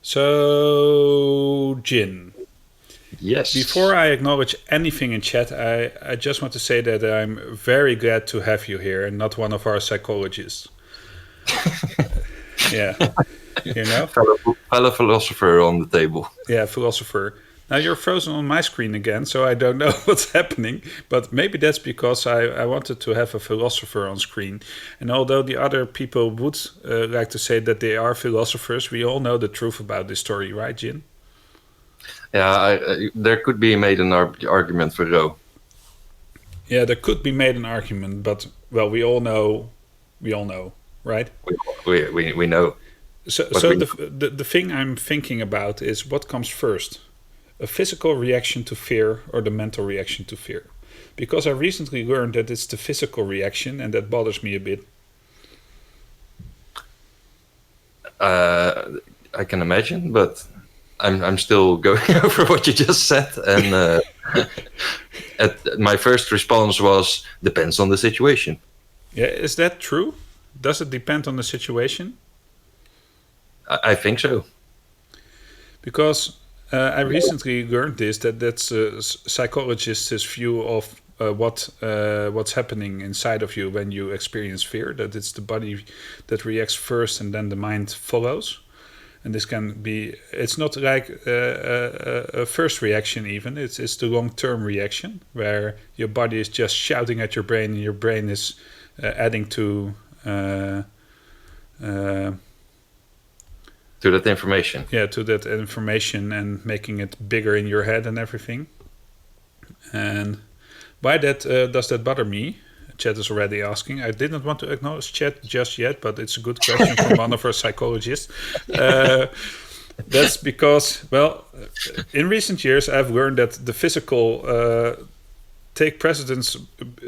So, Djinn, Yes. before I acknowledge anything in chat, I just want to say that I'm very glad to have you here and not one of our psychologists. Yeah, you know? Fellow philosopher on the table. Yeah, philosopher. Now you're frozen on my screen again, so I don't know what's happening. But maybe that's because I wanted to have a philosopher on screen. And although the other people would like to say that they are philosophers, we all know the truth about this story, right, Djinn? Yeah, there could be made an argument for Ro. Yeah, there could be made an argument, but well, we all know, right? We know. So the thing I'm thinking about is what comes first, a physical reaction to fear or the mental reaction to fear? Because I recently learned that it's the physical reaction, and that bothers me a bit. I can imagine, but I'm still going over what you just said, and my first response was depends on the situation. Yeah, is that true? Does it depend on the situation? I think so. Because I recently learned that's a psychologist's view of what's happening inside of you when you experience fear. That it's the body that reacts first, and then the mind follows. And this can be, it's not like a first reaction even, it's the long-term reaction where your body is just shouting at your brain and your brain is adding to that information. Yeah, to that information and making it bigger in your head and everything. And why that does that bother me? Chat is already asking. I didn't want to acknowledge chat just yet, but it's a good question from one of our psychologists. That's because, well, in recent years, I've learned that the physical take precedence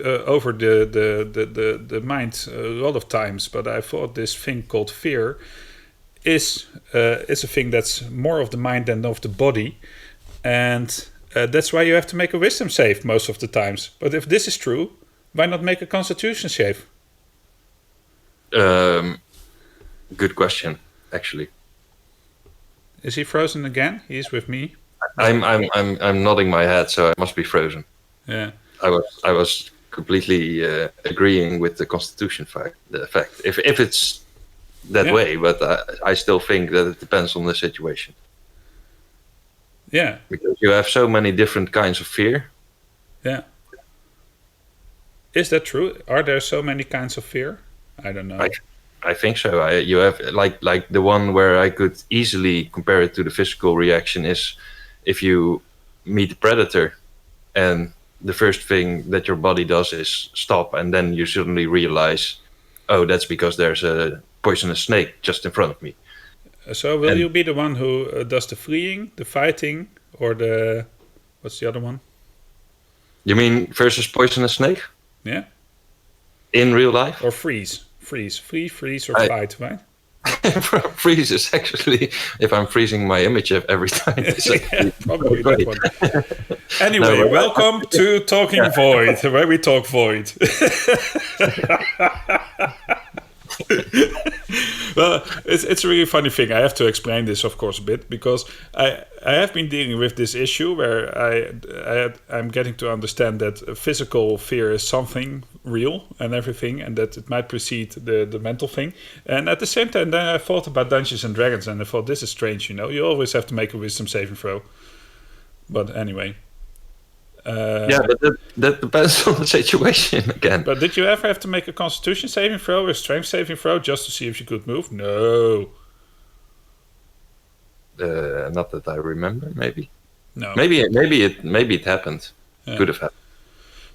over the mind a lot of times. But I thought this thing called fear is a thing that's more of the mind than of the body, and that's why you have to make a wisdom save most of the times. But if this is true, why not make a constitution save? Good question, actually. Is he frozen again? He's with me. I'm nodding my head, so I must be frozen. Yeah. I was completely agreeing with the constitution fact. If it's that way, but I still think that it depends on the situation. Yeah. Because you have so many different kinds of fear. Yeah. Is that true? Are there so many kinds of fear? I don't know. I think so. You have like the one where I could easily compare it to the physical reaction is if you meet a predator and the first thing that your body does is stop, and then you suddenly realize, oh, that's because there's a poisonous snake just in front of me. So will you be the one who does the fleeing, the fighting, or what's the other one? You mean versus poisonous snake? Yeah. In real life? Or freeze. Flee, freeze, or fight, right? Freeze is actually, if I'm freezing my image every time. Yeah, probably that one. Anyway, welcome to Talking Void, where we talk void. Well, it's a really funny thing. I have to explain this, of course, a bit, because I have been dealing with this issue where I'm getting to understand that physical fear is something real and everything, and that it might precede the mental thing. And at the same time, then I thought about Dungeons and Dragons, and I thought, this is strange, you always have to make a wisdom saving throw. But anyway. Yeah, but that depends on the situation again. But did you ever have to make a constitution saving throw or a strength saving throw just to see if you could move? No. Not that I remember. Maybe. No. Maybe it happened. Yeah. Could have happened.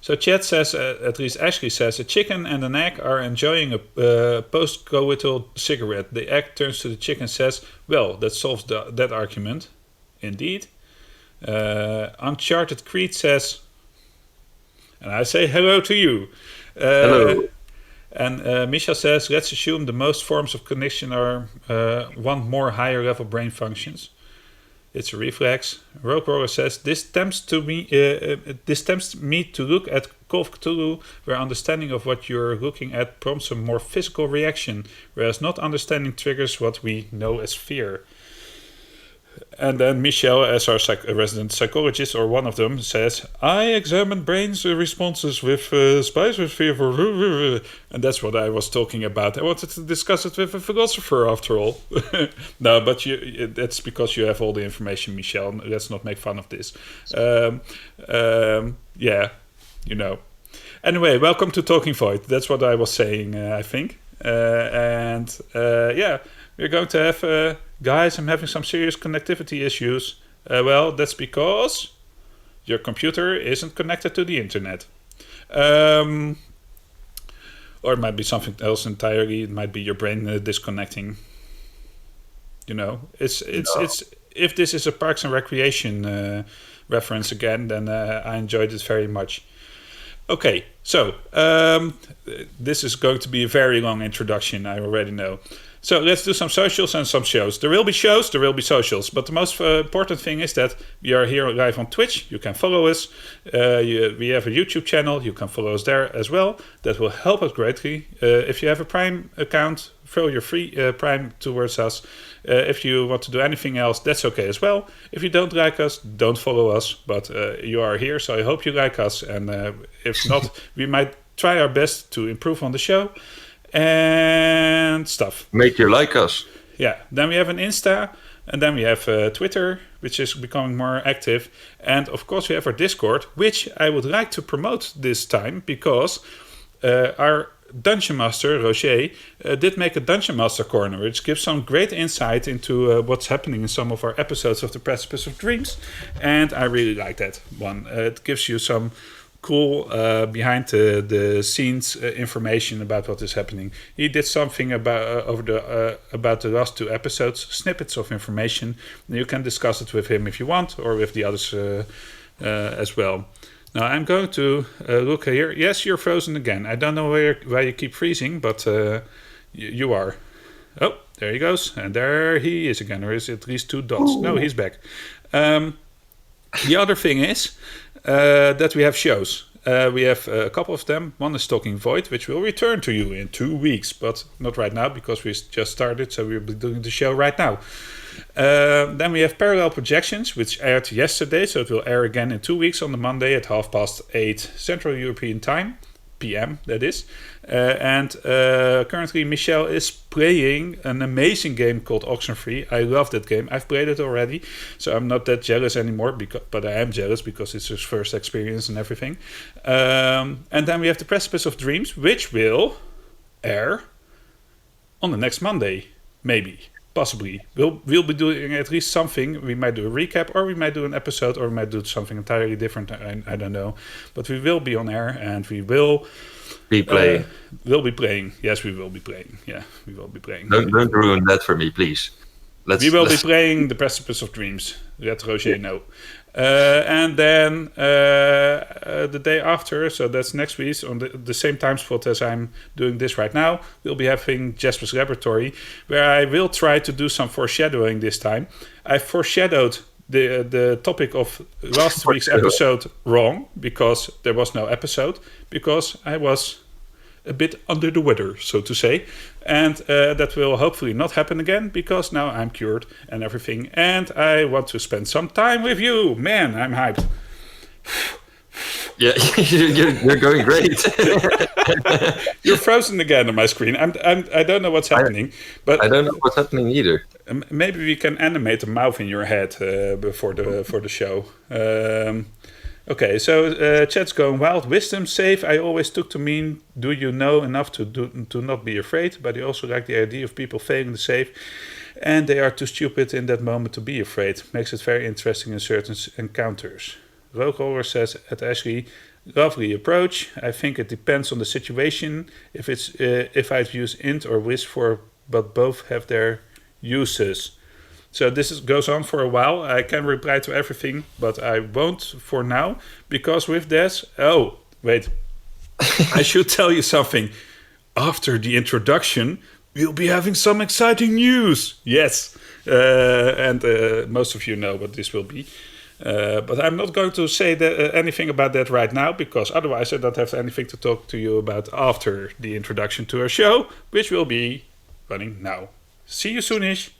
So chat says, at least Ashley says, a chicken and an egg are enjoying a post-coital cigarette. The egg turns to the chicken and says, well, that solves that argument. Indeed. Uncharted Creed says, and I say hello to you. Hello. And Misha says, let's assume the most forms of cognition are want more higher level brain functions. It's a reflex. Rogue Roller says, this tempts me to look at Call of Cthulhu, where understanding of what you're looking at prompts a more physical reaction, whereas not understanding triggers what we know as fear. And then Michelle, as our resident psychologist, or one of them, says, I examined brain's responses with spice with fever. And that's what I was talking about. I wanted to discuss it with a philosopher, after all. No, but that's because you have all the information, Michelle. Let's not make fun of this. Yeah, you know. Anyway, welcome to Talking Void. That's what I was saying, I think. Yeah, we're going to have... guys, I'm having some serious connectivity issues. Well, that's because your computer isn't connected to the internet. Or it might be something else entirely. It might be your brain disconnecting. You know, it's if this is a Parks and Recreation reference again, then I enjoyed it very much. Okay, so this is going to be a very long introduction, I already know. So let's do some socials and some shows. There will be shows, there will be socials. But the most important thing is that we are here live on Twitch. You can follow us. We have a YouTube channel. You can follow us there as well. That will help us greatly. If you have a Prime account, throw your free Prime towards us. If you want to do anything else, that's okay as well. If you don't like us, don't follow us. But you are here, so I hope you like us. And if not, we might try our best to improve on the show. And stuff. Make you like us. Yeah. Then we have an Insta, and then we have Twitter, which is becoming more active. And of course, we have our Discord, which I would like to promote this time because our Dungeon Master, Roger, did make a Dungeon Master corner, which gives some great insight into what's happening in some of our episodes of the Precipice of Dreams. And I really like that one. It gives you some cool behind the scenes information about what is happening. He did something about the last 2 episodes, snippets of information. You can discuss it with him if you want, or with the others as well. Now I'm going to look here. Yes, you're frozen again. I don't know why you keep freezing, but you are. Oh, there he goes, and there he is again. Or is it at least 2 dots? Ooh. No, he's back. The other thing is that we have shows. We have a couple of them. One is Talking Void, which will return to you in 2 weeks, but not right now because we just started, so we'll be doing the show right now. Then we have Parallel Projections, which aired yesterday, so it will air again in 2 weeks on the Monday at 8:30 Central European Time. PM, that is. Currently Michelle is playing an amazing game called Oxenfree. I love that game. I've played it already, so I'm not that jealous anymore, but I am jealous because it's his first experience and everything. And then we have the Precipice of Dreams, which will air on the next Monday, maybe. Possibly. We'll be doing at least something. We might do a recap, or we might do an episode, or we might do something entirely different. I don't know. But we will be on air, and we will be playing. We'll be playing. Yes, we will be playing. Yeah, we will be playing. Don't ruin that for me, please. We will be playing the Precipice of Dreams. Let Roger know. And then the day after, so that's next week, on the same time spot as I'm doing this right now, we'll be having Jasper's Laboratory, where I will try to do some foreshadowing this time. I foreshadowed the topic of last week's episode wrong, because there was no episode, because I was a bit under the weather, so to say. And that will hopefully not happen again, because now I'm cured and everything. And I want to spend some time with you. Man, I'm hyped. Yeah, you're going great. You're frozen again on my screen. I don't know what's happening. But I don't know what's happening either. Maybe we can animate a mouth in your head for the show. Okay, so chat's going wild. Wisdom save I always took to mean, do you know enough to not be afraid? But I also like the idea of people failing the save, and they are too stupid in that moment to be afraid. Makes it very interesting in certain encounters. Rogue says at Ashley, lovely approach. I think it depends on the situation. If I'd use int or wisp for, but both have their uses. So this goes on for a while. I can reply to everything, but I won't for now, because with this... Oh, wait. I should tell you something. After the introduction, we'll be having some exciting news. Yes. And most of you know what this will be. But I'm not going to say anything about that right now, because otherwise I don't have anything to talk to you about after the introduction to our show, which will be running now. See you soonish.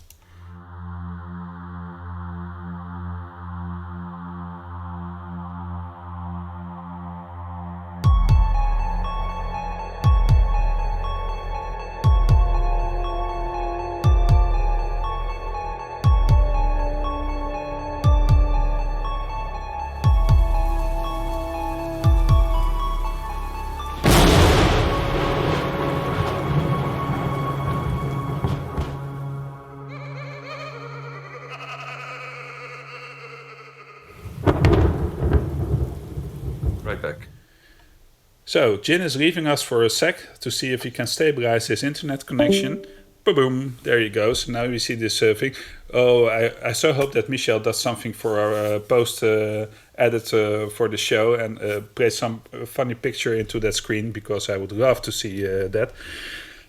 So, Djinn is leaving us for a sec to see if he can stabilize his internet connection. Boom, there he goes. Now we see this thing. Oh, I so hope that Michelle does something for our post edit for the show and place some funny picture into that screen, because I would love to see that.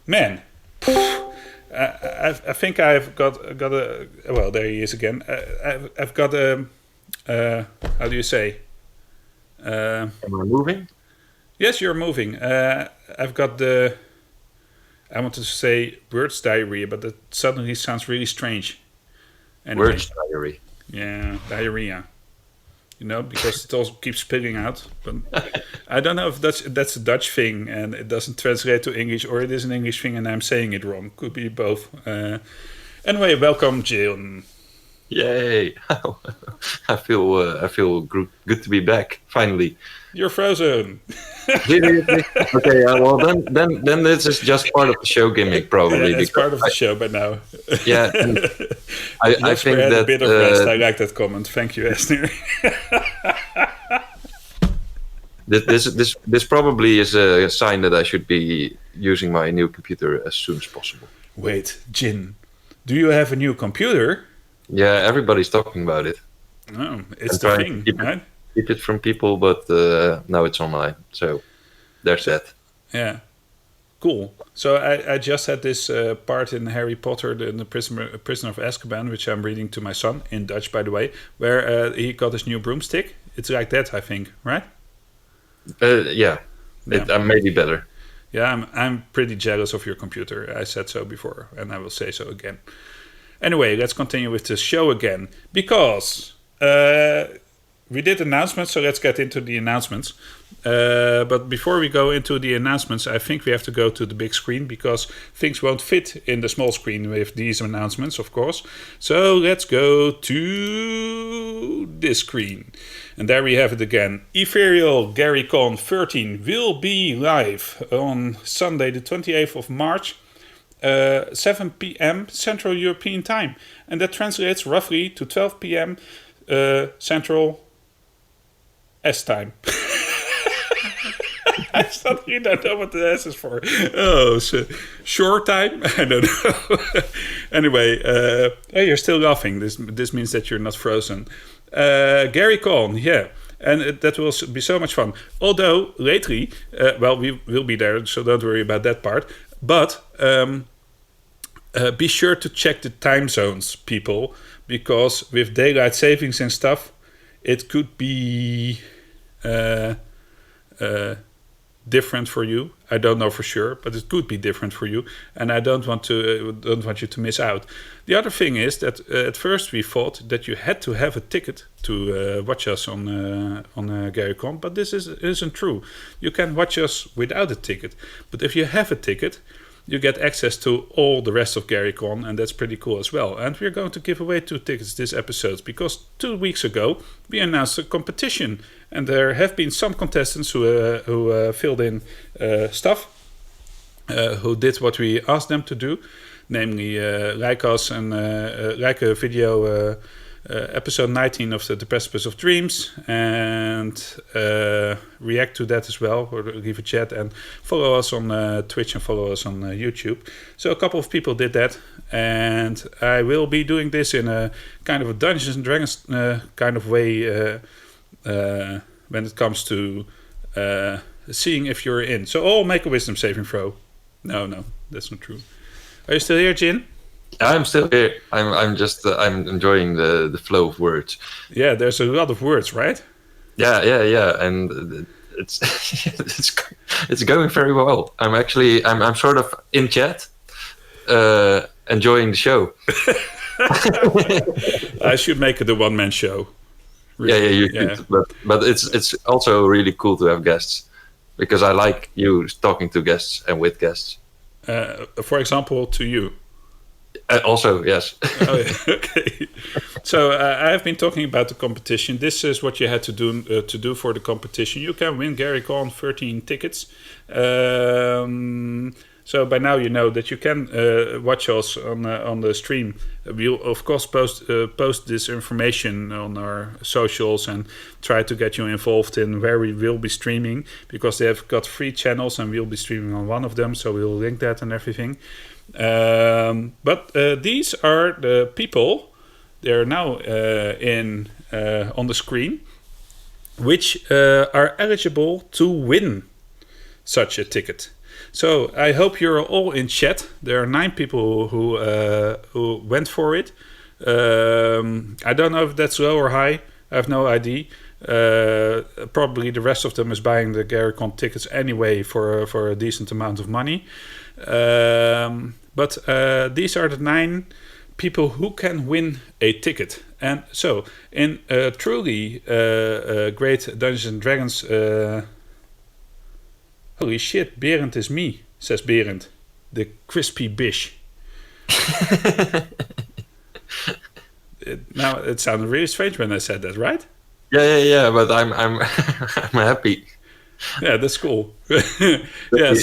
Man, I think I've got a... Well, there he is again. I've got a... how do you say? Am I moving? Yes, you're moving. I've got the... I wanted to say words diarrhea, but that suddenly sounds really strange. Anyway, Words diary. Yeah, diarrhea. Because it also keeps spilling out. But I don't know if that's a Dutch thing and it doesn't translate to English, or it is an English thing and I'm saying it wrong. Could be both. Anyway, welcome, Jill. Yay! I feel good to be back finally. You're frozen. Okay, well then this is just part of the show gimmick, probably. Yeah, it's part of the show by now. Yeah, I think that a bit of rest. I like that comment. Thank you, Esther. This probably is a sign that I should be using my new computer as soon as possible. Wait, Djinn, do you have a new computer? Yeah, everybody's talking about it. Oh, it's the thing, right? Keep it from people, but now it's online. So there's that. Yeah, cool. So I just had this part in Harry Potter, the Prisoner of Azkaban, which I'm reading to my son in Dutch, by the way, where he got his new broomstick. It's like that, I think, right? Yeah. Maybe better. Yeah, I'm pretty jealous of your computer. I said so before, and I will say so again. Anyway, let's continue with the show again, because we did announcements, so let's get into the announcements. But before we go into the announcements, I think we have to go to the big screen, because things won't fit in the small screen with these announcements, of course. So let's go to this screen. And there we have it again. Ethereal GaryCon 13 will be live on Sunday, the 28th of March. 7 p.m. Central European Time, and that translates roughly to 12 p.m. Central S time. I suddenly don't know what the S is for. Oh, so short time? I don't know. Anyway, hey, you're still laughing. This means that you're not frozen. GaryCon, yeah. And that will be so much fun. Although, lately, we will be there, so don't worry about that part. But be sure to check the time zones, people, because with daylight savings and stuff, it could be different for you. I don't know for sure, but it could be different for you, and I don't want you to miss out. The other thing is that at first we thought that you had to have a ticket to watch us on GaryCon, but this isn't true. You can watch us without a ticket, but if you have a ticket, you get access to all the rest of GaryCon, and that's pretty cool as well. And we're going to give away 2 tickets this episode, because 2 weeks ago we announced a competition, and there have been some contestants who filled in stuff, who did what we asked them to do, namely like us and like a video episode 19 of the Precipice of Dreams, and react to that as well, or leave a chat, and follow us on Twitch and follow us on YouTube. So a couple of people did that, and I will be doing this in a kind of a Dungeons and Dragons kind of way when it comes to seeing if you're in. So all make a wisdom saving throw. No, that's not true. Are you still here, Djinn? I'm still here. I'm enjoying the flow of words. Yeah, there's a lot of words, right? Yeah, and it's it's going very well. I'm sort of in chat, enjoying the show. I should make it a one-man show. Really. You could, but it's also really cool to have guests, because I like you talking to guests and with guests. For example, to you. Also, yes. Oh, yeah. Okay. So I have been talking about the competition. This is what you had to do for the competition. You can win GaryCon 13 tickets. So by now you know that you can watch us on the stream. We'll of course post this information on our socials and try to get you involved in where we will be streaming, because they have got 3 channels and we'll be streaming on one of them. So we'll link that and everything. But these are the people. They're now on the screen, which are eligible to win such a ticket. So I hope you're all in chat. There are 9 people who went for it. I don't know if that's low or high. I have no idea. Probably the rest of them is buying the GaryCon tickets anyway for a decent amount of money. But these are the 9 people who can win a ticket. And so, in truly great Dungeons and Dragons... holy shit, Berend is me, says Berend. The crispy bish. Now, it sounded really strange when I said that, right? Yeah, but I'm I'm happy. Yeah, that's cool. Yeah,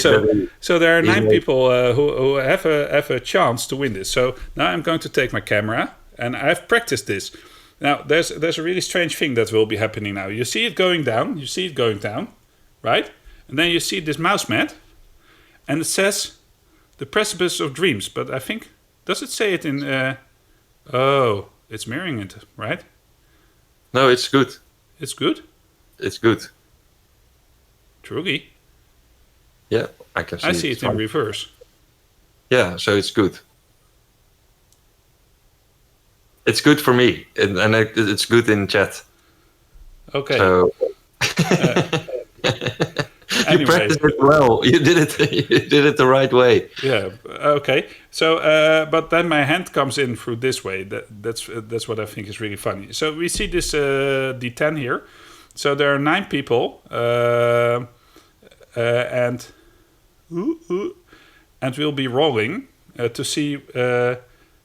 so there are 9 people who have a chance to win this. So now I'm going to take my camera, and I've practiced this. Now, there's a really strange thing that will be happening now. You see it going down, right? And then you see this mouse mat, and it says the Precipice of Dreams. But I think, does it say it in... oh, it's mirroring it, right? No, it's good. It's good? It's good. Truly? Yeah, I can see I see it in reverse. Yeah, so it's good. It's good for me, and it's good in chat. Okay. So... Anyway. You practiced it well. You did it the right way. Yeah. Okay. So, but then my hand comes in through this way. That's what I think is really funny. So we see this D10 here. So there are 9 people, and we'll be rolling to see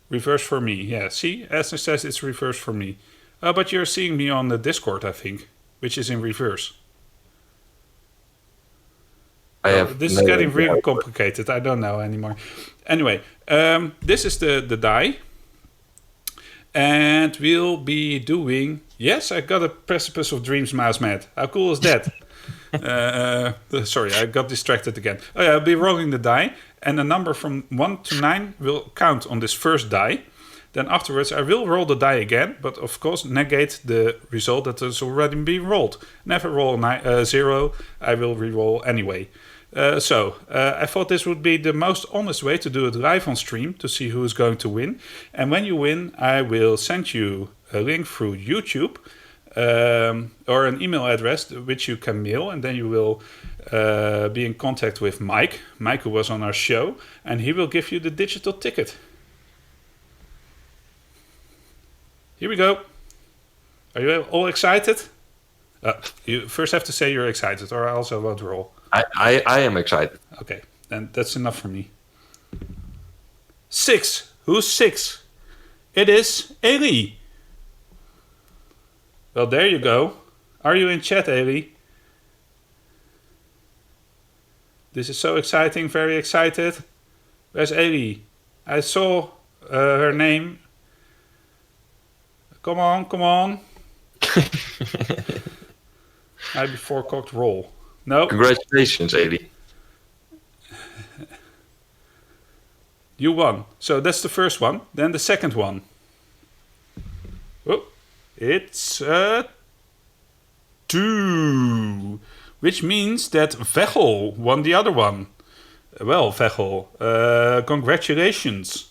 reverse for me. Yeah. See, as it says, it's reverse for me. But you're seeing me on the Discord, I think, which is in reverse. This is getting really complicated. I don't know anymore. Anyway, this is the die. And we'll be doing... Yes, I got a Precipice of Dreams mouse mat. How cool is that? Sorry, I got distracted again. Oh, yeah, I'll be rolling the die. And a number from 1 to 9 will count on this first die. Then afterwards, I will roll the die again. But of course, negate the result that has already been rolled. Never roll 0. I will re-roll anyway. So I thought this would be the most honest way to do it live on stream to see who is going to win. And when you win, I will send you a link through YouTube or an email address which you can mail, and then you will be in contact with Mike, who was on our show, and he will give you the digital ticket. Here we go. Are you all excited? You first have to say you're excited, or I also won't roll. I am excited. Okay, then that's enough for me. 6. Who's 6? It is Eli. Well, there you go. Are you in chat, Eli? This is so exciting, very excited. Where's Eli? I saw her name. Come on. I before cocked roll. No. Congratulations, Eli. You won. So that's the first one. Then the second one. Oh, it's 2. Which means that Vechel won the other one. Well, Vechel, congratulations.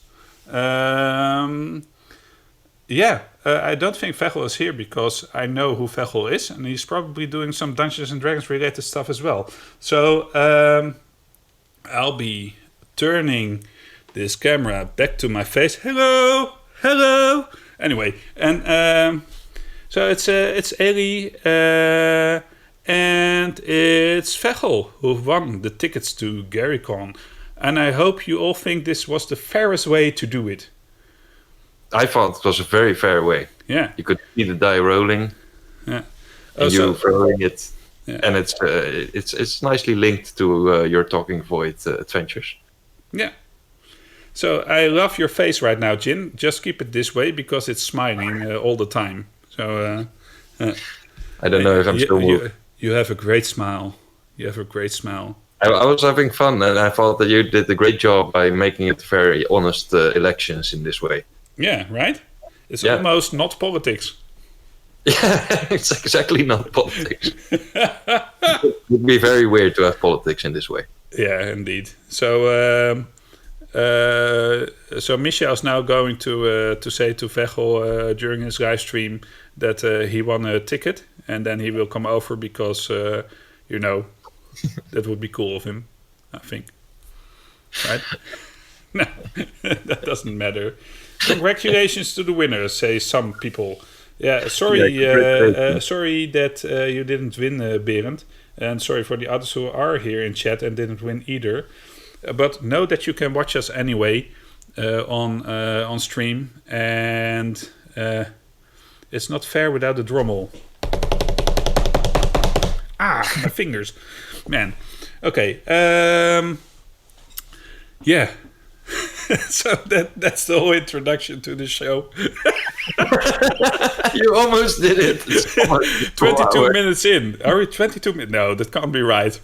I don't think Vechel is here because I know who Vechel is, and he's probably doing some Dungeons and Dragons related stuff as well. So I'll be turning this camera back to my face. Hello. Anyway, and so it's Eli and it's Vechel who won the tickets to GaryCon, and I hope you all think this was the fairest way to do it. I thought it was a very fair way. Yeah, you could see the die rolling. Yeah, and you throwing it, yeah. And it's nicely linked to your Talking Void adventures. Yeah. So I love your face right now, Djinn. Just keep it this way because it's smiling all the time. So I don't know if I'm still moving. you have a great smile. You have a great smile. I was having fun, and I thought that you did a great job by making it very honest elections in this way. Yeah, right? It's almost not politics. Yeah, it's exactly not politics. It would be very weird to have politics in this way. Yeah, indeed. So Michel's now going to say to Vechel during his live stream that he won a ticket, and then he will come over because that would be cool of him, I think. Right? No, that doesn't matter. Congratulations to the winners, say some people. Yeah, sorry that you didn't win, Berend, and sorry for the others who are here in chat and didn't win either. But know that you can watch us anyway on stream, and it's not fair without a Drommel. My fingers, man. Okay, yeah. So that's the whole introduction to the show. You almost did it. It's 22 minutes in. Are we 22 minutes? No, that can't be right?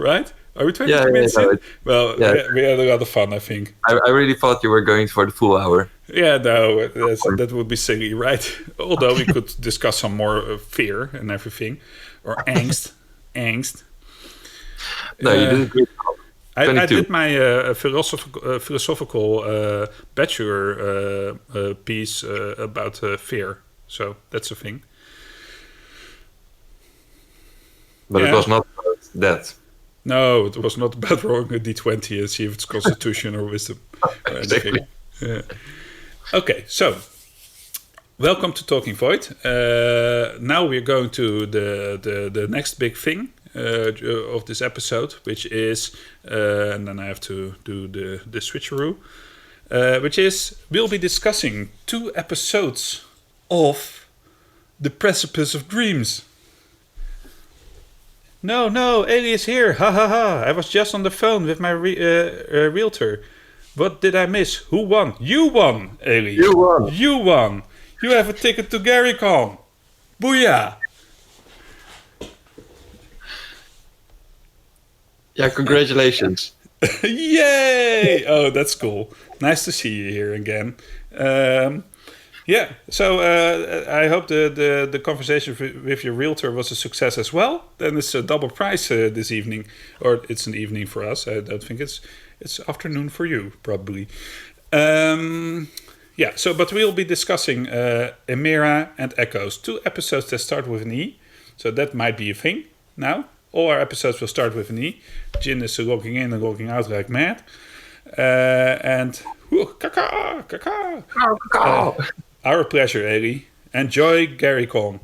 Are we 22 minutes in? Well, we had a lot of fun, I think. I really thought you were going for the full hour. Yeah, no, that would be silly, right? Although we could discuss some more fear and everything. Or angst. No, you did a great job. I did my philosophical bachelor piece about fear. So that's a thing. But it was not about that. No, it was not about rolling a d20 and see if it's constitution or wisdom. Exactly. Yeah. Okay, so welcome to Talking Void. Now we're going to the next big thing of this episode, which is, and then I have to do the switcheroo, which is we'll be discussing 2 episodes of The Precipice of Dreams. No, Ailey is here. Ha ha ha. I was just on the phone with my realtor. What did I miss? Who won? You won, Ailey. You won. You have a ticket to GaryCon. Booyah. Yeah, congratulations. Yay! Oh, that's cool. Nice to see you here again. Yeah, so I hope the conversation with your realtor was a success as well. Then it's a double prize this evening, or it's an evening for us. I don't think it's afternoon for you, probably. Yeah, so but we'll be discussing Emira and Echoes, 2 episodes that start with an E. So that might be a thing now. All our episodes will start with an E. Djinn is logging in and logging out like mad. Our pleasure, Ailey. Enjoy GaryCon.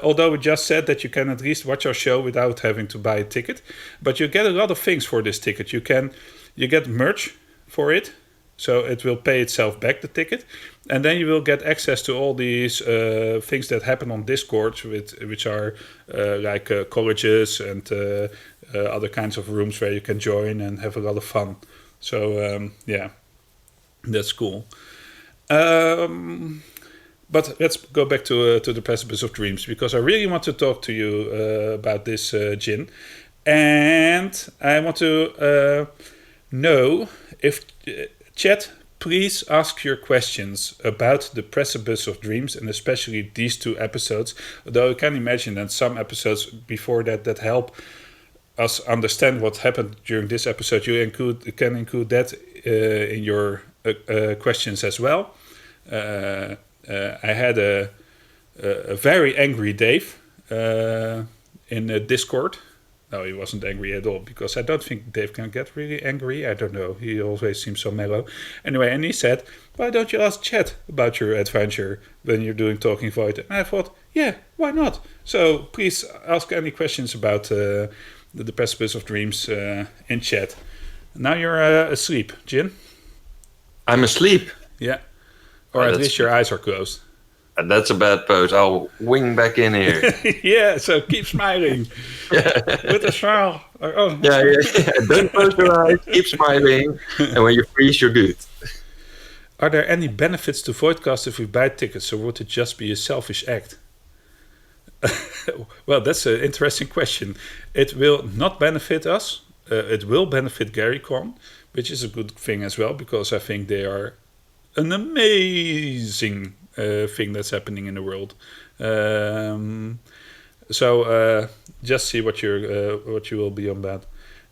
Although we just said that you can at least watch our show without having to buy a ticket. But you get a lot of things for this ticket. You get merch for it. So it will pay itself back, the ticket. And then you will get access to all these things that happen on Discord, which are like colleges and other kinds of rooms where you can join and have a lot of fun. So, yeah, that's cool. But let's go back to the Precipice of Dreams, because I really want to talk to you about this, Djinn. And I want to know if... Chat, please ask your questions about the Precipice of Dreams, and especially these 2 episodes. Although I can imagine that some episodes before that help us understand what happened during this episode, you can include that in your questions as well. I had a very angry Dave in Discord. No, he wasn't angry at all, because I don't think Dave can get really angry. I don't know. He always seems so mellow. Anyway, and he said, why don't you ask Chat about your adventure when you're doing Talking Void? And I thought, yeah, why not? So please ask any questions about the Precipice of Dreams in chat. Now you're asleep, Djinn. I'm asleep? Yeah. Or at least your eyes are closed. That's a bad pose. I'll wing back in here. Yeah, so keep smiling. With a smile Oh. Yeah. Don't close your eyes. Keep smiling, and when you freeze, you're good. Are there any benefits to Voidcast if we buy tickets, or would it just be a selfish act? Well, that's an interesting question. It will not benefit us. It will benefit GaryCon, which is a good thing as well, because I think they are an amazing thing that's happening in the world. So just see what you will be on that.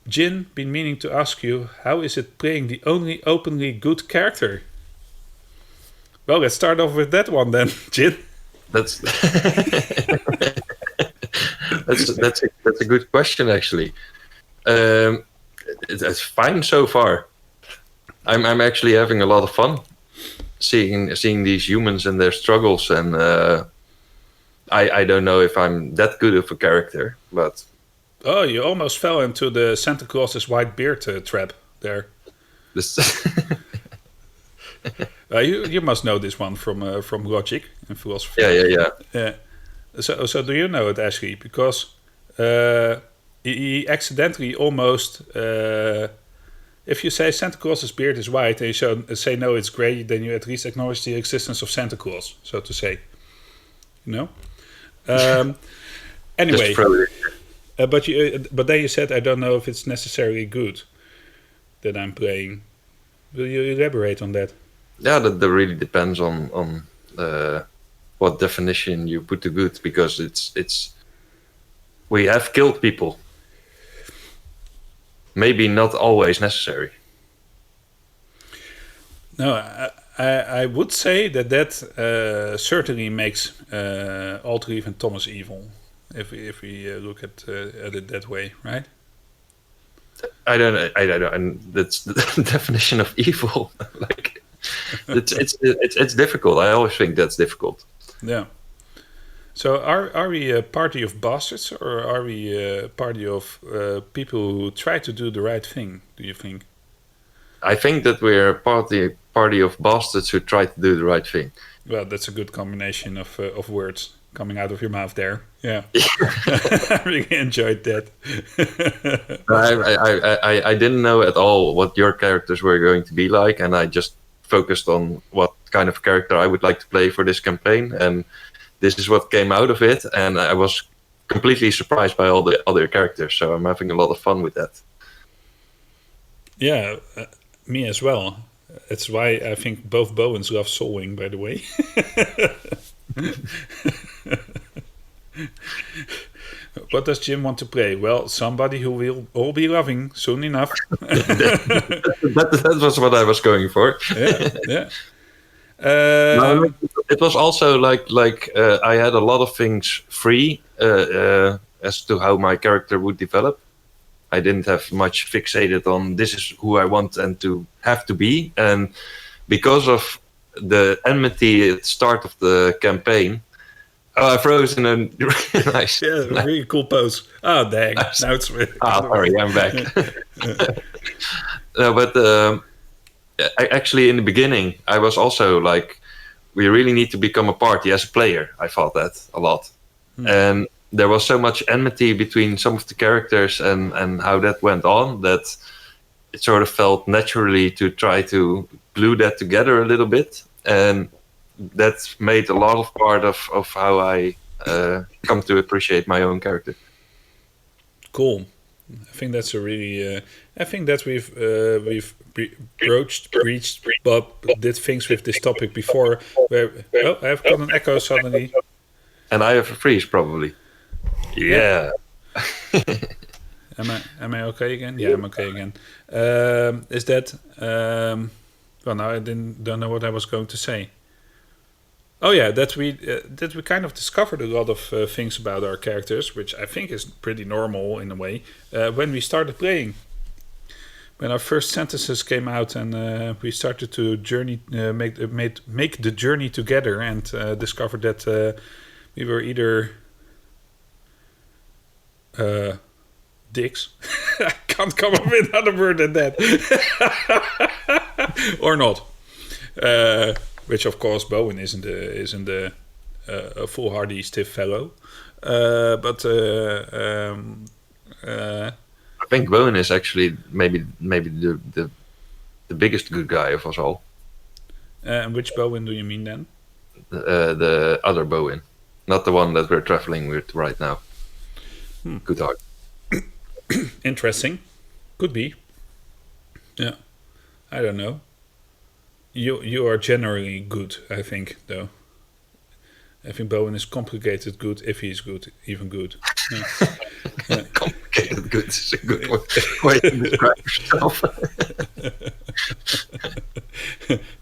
Djinn, been meaning to ask you, how is it playing the only openly good character? Well, let's start off with that one then, Djinn. That's that's a good question, actually. It's fine so far. I'm actually having a lot of fun seeing these humans and their struggles, and I don't know if I'm that good of a character, but Oh, you almost fell into the Santa Claus's white beard trap there. this You must know this one from logic and philosophy. yeah. So do you know it, Ashley? Because he accidentally almost. If you say Santa Claus's beard is white and you say no, it's gray, then you at least acknowledge the existence of Santa Claus, so to say. You know. Anyway, but then you said I don't know if it's necessarily good that I'm playing. Will you elaborate on that? Yeah, that really depends on what definition you put to good, because it's we have killed people. Maybe not always necessary. No, I would say that certainly makes Altereve and Thomas evil, if we look at it that way, right? I don't know, and that's the definition of evil. Like, it's difficult. I always think that's difficult. Yeah. So are we a party of bastards, or are we a party of people who try to do the right thing, do you think? I think that we're a party of bastards who try to do the right thing. Well, that's a good combination of words coming out of your mouth there. Yeah. I really enjoyed that. I didn't know at all what your characters were going to be like, and I just focused on what kind of character I would like to play for this campaign, and this is what came out of it, and I was completely surprised by all the other characters, so I'm having a lot of fun with that. Yeah, me as well. It's why I think both Bowens love Solwing, by the way. What does Jim want to play? Well, somebody who we'll all be loving soon enough. that was what I was going for. Yeah. No, it was also like I had a lot of things free as to how my character would develop. I didn't have much fixated on this is who I want and to have to be, and because of the enmity at the start of the campaign, I froze in a nice, really cool pose. Oh dang! Nice. Now it's sorry, I'm back. But actually, in the beginning, I was also like, we really need to become a party as a player. I thought that a lot, and there was so much enmity between some of the characters and how that went on that it sort of felt naturally to try to glue that together a little bit, and that's made a lot of part of how I come to appreciate my own character. Cool. I think that's a really. I think that we've breached, but did things with this topic before. Where I've got an echo suddenly. And I have a freeze probably. Yeah. Am I okay again? Yeah, I'm okay again. Is that? Well, now I don't know what I was going to say. Oh yeah, that we kind of discovered a lot of things about our characters, which I think is pretty normal in a way. When we started playing, when our first sentences came out, and we started to journey, make the journey together, and discovered that we were either dicks. I can't come up with another word than that, or not. Which of course Bowen isn't a foolhardy stiff fellow, but I think Bowen is actually maybe the biggest good guy of us all. And which Bowen do you mean then? The other Bowen, not the one that we're traveling with right now. Good heart. Interesting. Could be. Yeah. I don't know. You are generally good, I think, though. I think Bowen is complicated good if he's good, even good. Yeah. Complicated good is a good way to describe yourself.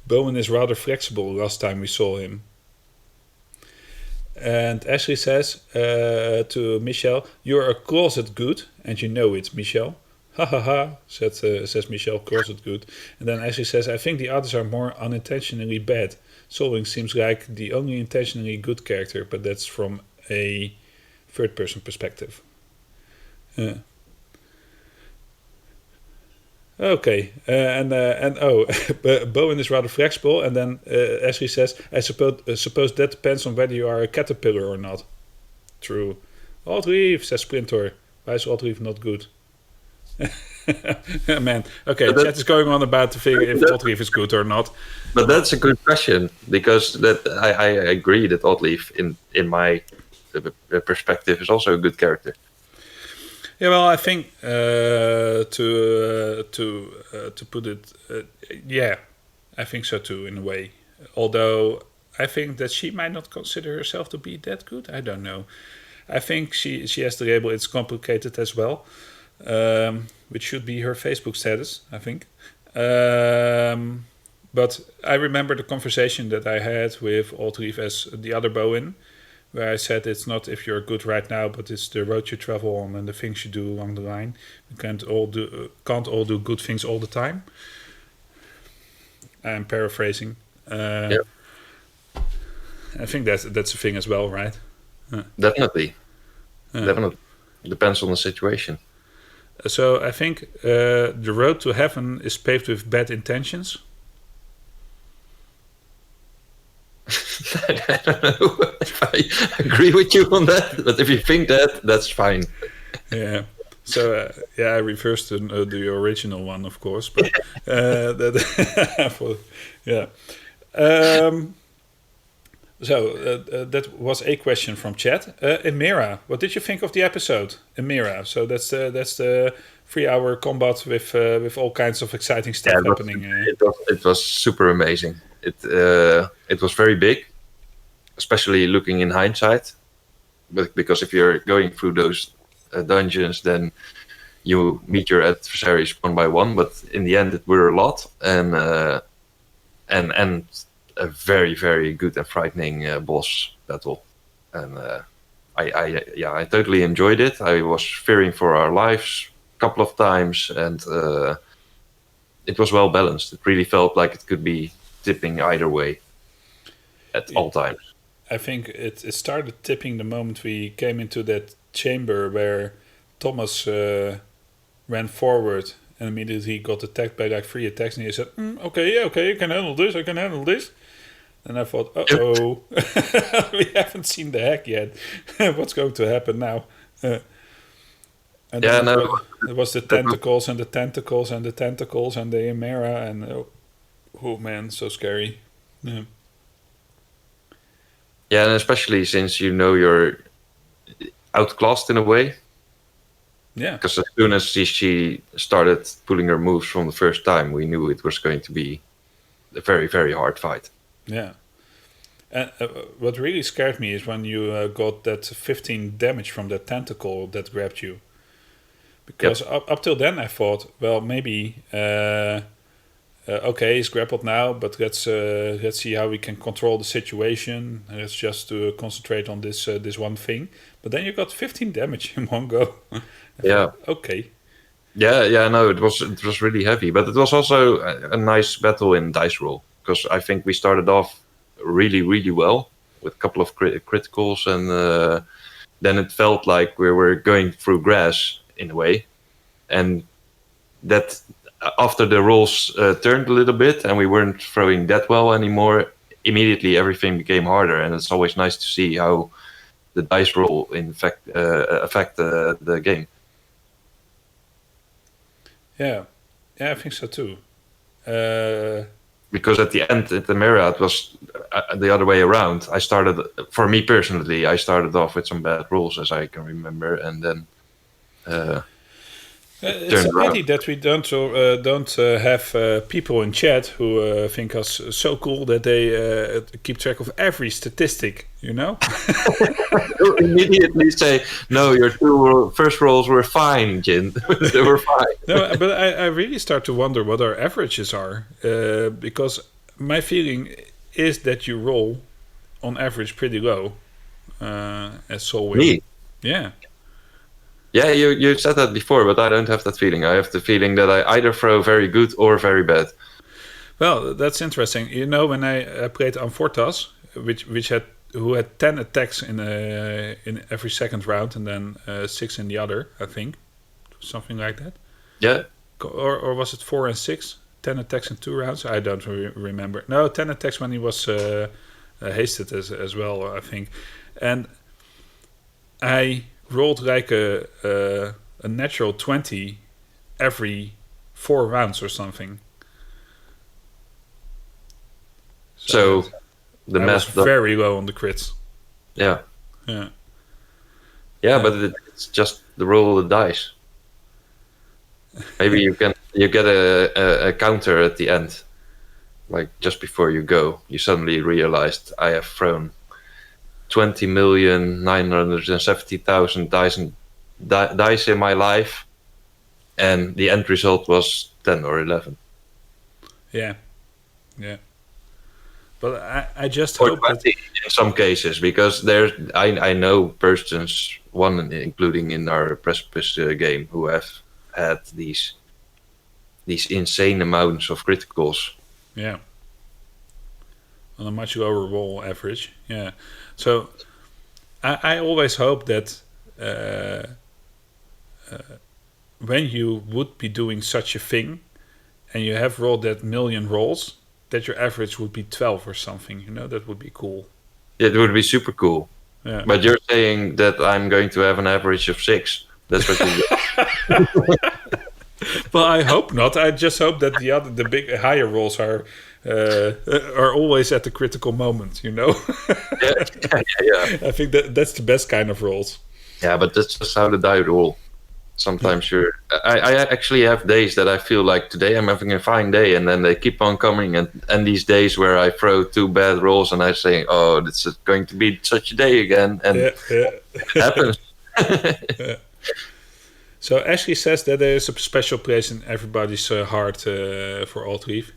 Bowen is rather flexible last time we saw him. And Ashley says to Michelle, "You're a closet good, and you know it, Michelle." Ha ha ha, says Michelle, closet good. And then Ashley says, "I think the others are more unintentionally bad. Solwing seems like the only intentionally good character, but that's from a third-person perspective." Okay, and Bowen is rather flexible, and then Ashley says, "I suppose that depends on whether you are a caterpillar or not." True. Oddleaf, says Splinter. Why is Oddleaf not good? Man, okay, chat is going on about the thing if Oddleaf is good or not. But that's a good question, because that I agree that Oddleaf, in my perspective, is also a good character. Yeah, well, I think to put it, yeah, I think so too in a way. Although I think that she might not consider herself to be that good. I don't know. I think she has the label "It's complicated" as well, which should be her Facebook status, I think. But I remember the conversation that I had with Oddleaf as the other Bowen, where I said it's not if you're good right now, but it's the road you travel on and the things you do along the line. You can't all do good things all the time. I'm paraphrasing. Yep. I think that's a thing as well, right? Definitely. Definitely. Depends on the situation. So I think the road to heaven is paved with bad intentions. I don't know if I agree with you on that, but if you think that, that's fine. Yeah. So I reversed the original one, of course, but yeah. That was a question from chat. Emira, what did you think of the episode? Emira. So that's the 3-hour combat with all kinds of exciting stuff happening. It was super amazing. It was very big, especially looking in hindsight. But because if you're going through those dungeons, then you meet your adversaries one by one. But in the end, it were a lot, and a very, very good and frightening boss battle. And I totally enjoyed it. I was fearing for our lives a couple of times, and it was well balanced. It really felt like it could be tipping either way at all times. I think it started tipping the moment we came into that chamber where Thomas ran forward and immediately got attacked by like 3 attacks, and he said, okay, I can handle this. And I thought, uh-oh, we haven't seen the heck yet. What's going to happen now? And then it was the tentacles and the tentacles and the tentacles and the Emera, and oh man, so scary. Yeah, and especially since you're outclassed in a way. Yeah. Because as soon as she started pulling her moves from the first time, we knew it was going to be a very, very hard fight. Yeah. And what really scared me is when you got that 15 damage from that tentacle that grabbed you. Because up till then I thought, well, maybe... okay, he's grappled now, but let's see how we can control the situation. Let's just concentrate on this one thing. But then you got 15 damage in one go. Thought, okay. Yeah. No, it was really heavy, but it was also a nice battle in dice roll, because I think we started off really, really well with a couple of criticals, and then it felt like we were going through grass in a way, and that. After the rolls turned a little bit and we weren't throwing that well anymore, immediately everything became harder, and it's always nice to see how the dice roll in fact affect the game. Yeah, I think so too. Because at the end, at the mirror, it was the other way around. For me personally, I started off with some bad rolls, as I can remember, and then It's a turned around. pity that we don't have people in chat who think us so cool that they keep track of every statistic. You know? You'll immediately say, "No, your first rolls were fine, Jin. They were fine." No, but I really start to wonder what our averages are, because my feeling is that you roll on average pretty low as Solwing. Me? Yeah. Yeah, you said that before, but I don't have that feeling. I have the feeling that I either throw very good or very bad. Well, that's interesting. You know, when I played Amfortas, who had 10 attacks in every second round, and then 6 in the other, I think, something like that. Yeah. Or was it 4 and 6? 10 attacks in 2 rounds? I don't remember. No, 10 attacks when he was hasted as well, I think. And I rolled like a natural 20 every 4 rounds or something. So the I was math very low on the crits. Yeah. Yeah. Yeah, but it's just the roll of the dice. Maybe you get a counter at the end, like just before you go. You suddenly realized I have thrown 20,970,000 dice in my life, and the end result was 10 or 11. Yeah. But I just Or hope 20 that in some cases, because I know persons, one including in our Precipice game, who have had these insane amounts of criticals. Yeah. On a much lower roll average. Yeah. So I always hope that when you would be doing such a thing and you have rolled that million rolls, that your average would be 12 or something. You know, that would be cool. It would be super cool. Yeah. But you're saying that I'm going to have an average of 6. That's what you Well, I hope not. I just hope that the big higher rolls are always at the critical moment. You know. yeah. I think that's the best kind of rolls. Yeah, but that's just how the die roll. Sometimes I actually have days that I feel like today I'm having a fine day, and then they keep on coming, and these days where I throw 2 bad rolls and I say, oh, this is going to be such a day again, and it happens. Yeah. So Ashley says that there is a special place in everybody's heart for Alt-Reef.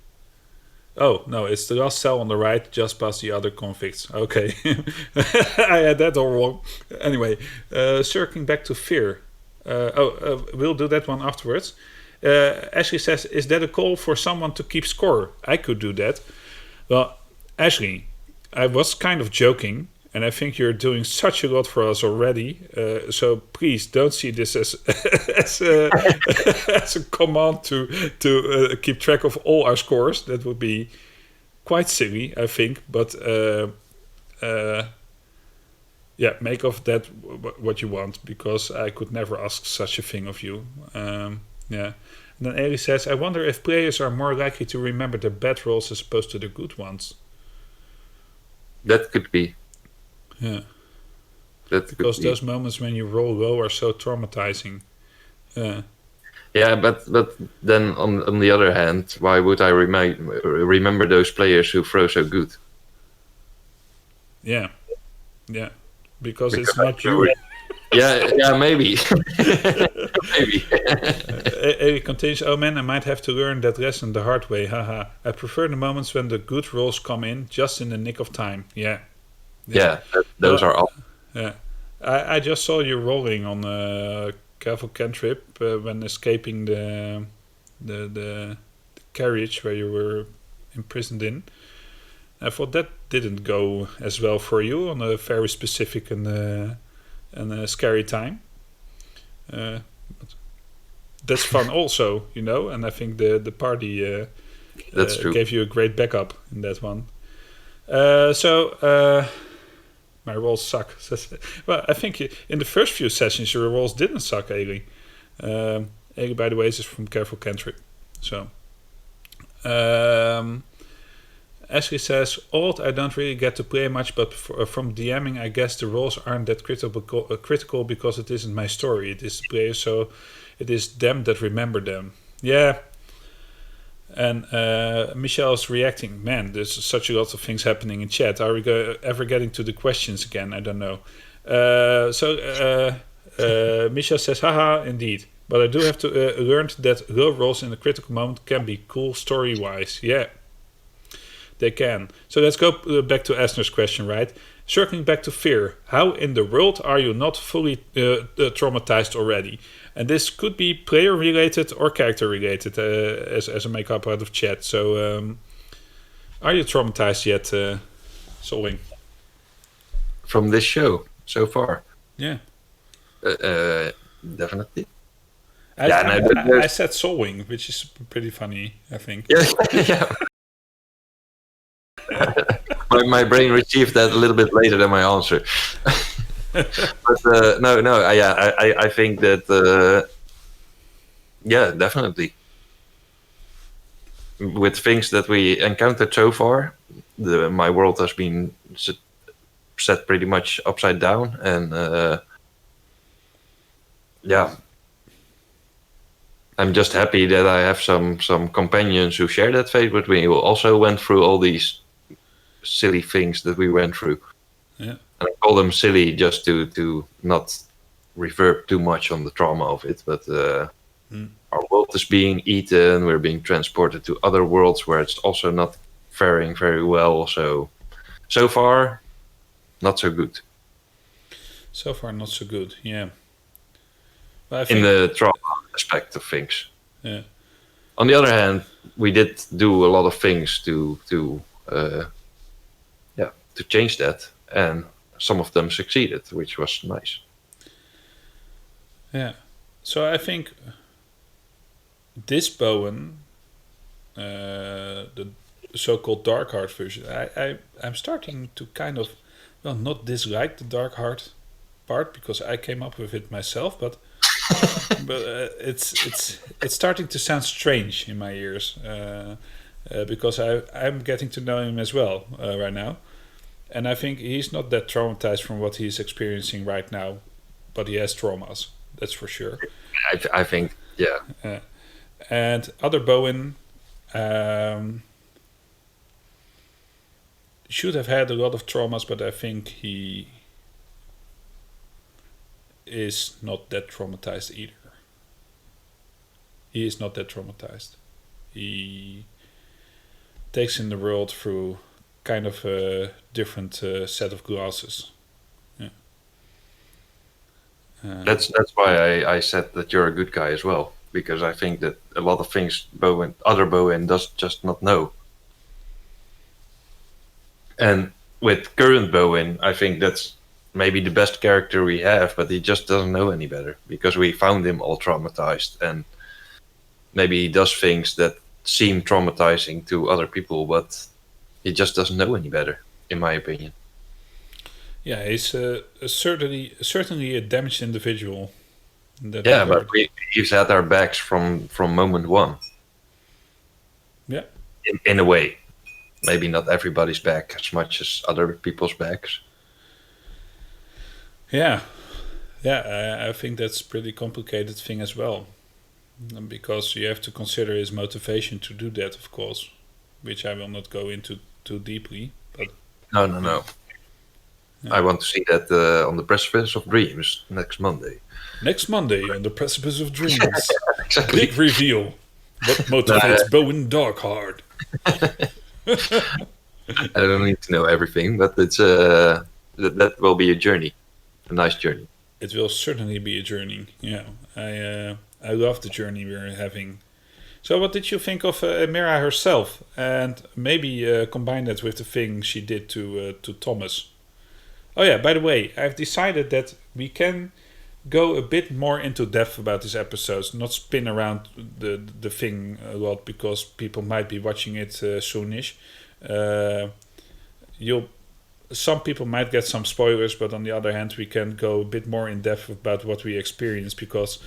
Oh, no, it's the last cell on the right, just past the other convicts. Okay. I had that all wrong. Anyway, circling back to fear. We'll do that one afterwards. Ashley says, is that a call for someone to keep score? I could do that. Well, Ashley, I was kind of joking, and I think you're doing such a lot for us already. So please don't see this as as a command to keep track of all our scores. That would be quite silly, I think. But yeah, make of that what you want, because I could never ask such a thing of you. Yeah. And then Eli says, I wonder if players are more likely to remember the bad rolls as opposed to the good ones. That could be. Yeah. Because those moments when you roll low are so traumatizing. Yeah, but then on the other hand, why would I remember those players who throw so good? Yeah. Because it's not you. Yeah, maybe. Maybe. It continues, oh man, I might have to learn that lesson the hard way. Haha. I prefer the moments when the good rolls come in just in the nick of time. Yeah. Those are all. Yeah. I just saw you rolling on a Careful Cantrip when escaping the carriage where you were imprisoned in. I thought that didn't go as well for you on a very specific and a scary time. But that's fun also, you know, and I think the party that's true. Gave you a great backup in that one. My rolls suck. Well, I think in the first few sessions your rolls didn't suck, Ailey. By the way, this is from Careful Cantrip. So, Ashley says, odd, I don't really get to play much, but from DMing, I guess the roles aren't that critical because it isn't my story. It is the player, so it is them that remember them. Yeah. And Michelle's reacting, man, there's such a lot of things happening in chat. Are we ever getting to the questions again? I don't know. Michelle says, haha, indeed. But I do have to learn that low rolls in a critical moment can be cool story-wise. Yeah, they can. So let's go back to Asner's question, right? Circling back to fear. How in the world are you not fully traumatized already? And this could be player-related or character-related, as I make up out of chat. So, are you traumatized yet, Solwing? From this show so far? Yeah. Definitely. I said Solwing, which is pretty funny, I think. Yeah. my brain received that a little bit later than my answer. But I think that definitely. With things that we encountered so far, my world has been set pretty much upside down, and I'm just happy that I have some companions who share that fate with me, who also went through all these silly things that we went through. Yeah. And I call them silly just to not reverb too much on the trauma of it, but our world is being eaten, we're being transported to other worlds where it's also not faring very well, so far, not so good. So far, not so good, yeah. But I think, in the trauma aspect of things. Yeah. On the other hand, we did do a lot of things to change that, and some of them succeeded, which was nice. Yeah. So I think this Bowen, the so-called Dark Heart version, I'm starting to kind of, well, not dislike the Dark Heart part because I came up with it myself, but it's starting to sound strange in my ears because I'm getting to know him as well right now, and I think he's not that traumatized from what he's experiencing right now, but he has traumas, that's for sure. I think, yeah. And other Bowen should have had a lot of traumas, but I think he is not that traumatized either. He is not that traumatized. He takes in the world through kind of a different set of glasses. Yeah. That's why I said that you're a good guy as well, because I think that a lot of things other Bowen does just not know. And with current Bowen, I think that's maybe the best character we have, but he just doesn't know any better because we found him all traumatized, and maybe he does things that seem traumatizing to other people, but he just doesn't know any better, in my opinion. Yeah, he's certainly a damaged individual. Yeah, but he's had our backs from moment one. Yeah. In a way. Maybe not everybody's back as much as other people's backs. Yeah. I think that's a pretty complicated thing as well. Because you have to consider his motivation to do that, of course. Which I will not go into too deeply. But No. Yeah. I want to see that on the Precipice of Dreams next Monday. Next Monday on the Precipice of Dreams. Exactly. Big reveal. What motivates Bowen Darkheart? I don't need to know everything, but it's that will be a journey, a nice journey. It will certainly be a journey. Yeah, I love the journey we're having. So, what did you think of Mira herself, and maybe combine that with the thing she did to Thomas? Oh yeah, by the way, I've decided that we can go a bit more into depth about these episodes, not spin around the thing a lot because people might be watching it soonish. Some people might get some spoilers, but on the other hand, we can go a bit more in depth about what we experienced because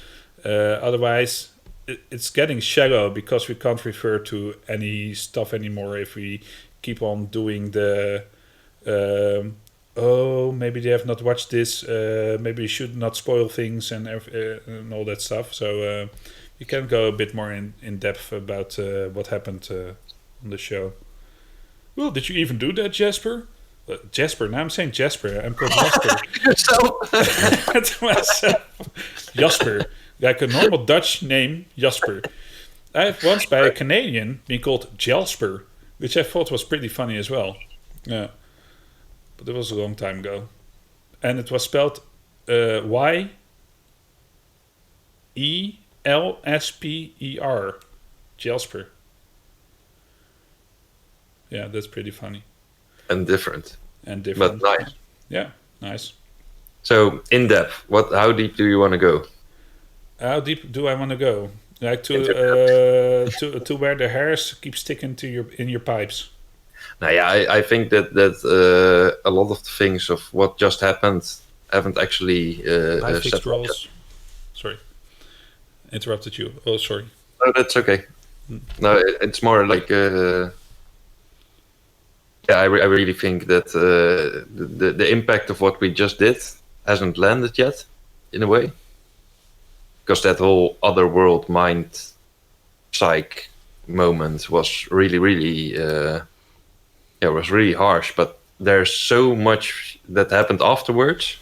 otherwise it's getting shallow because we can't refer to any stuff anymore if we keep on doing the oh, maybe they have not watched this, maybe we should not spoil things and all that stuff. So you can go a bit more in depth about what happened on the show. Well, did you even do that, Jasper? Jasper, now I'm saying Jasper. I'm called Jasper. To myself. Jasper. Like a normal Dutch name, Jasper. I have once by a Canadian been called Jasper, which I thought was pretty funny as well. Yeah. But it was a long time ago. And it was spelled Y-E-L-S-P-E-R. Jasper. Yeah, that's pretty funny. And different. But nice. Yeah, nice. So, in depth, how deep do you want to go? How deep do I want to go? Like to where the hairs keep sticking to in your pipes. Now, yeah, I think that a lot of the things of what just happened haven't actually fixed roles. Sorry, interrupted you. Oh, sorry. No, that's okay. No, it's more like I really think that the impact of what we just did hasn't landed yet, in a way, because that whole other world mind psych moment was really was really harsh. But there's so much that happened afterwards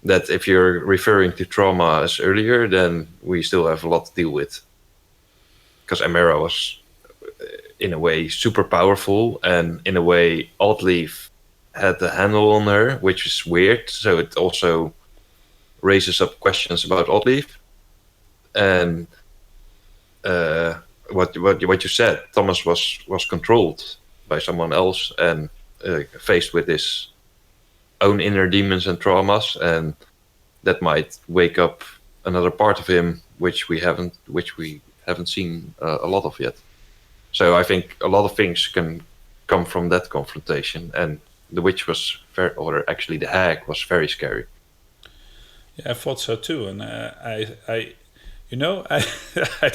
that if you're referring to trauma as earlier, then we still have a lot to deal with, because Amira was in a way super powerful, and in a way Oddleaf had the handle on her, which is weird. So it also raises up questions about Oddleaf. And what you said, Thomas was controlled by someone else and faced with his own inner demons and traumas, and that might wake up another part of him which we haven't seen a lot of yet. So I think a lot of things can come from that confrontation, and the witch was actually the hag was very scary. Yeah, I thought so too, and I I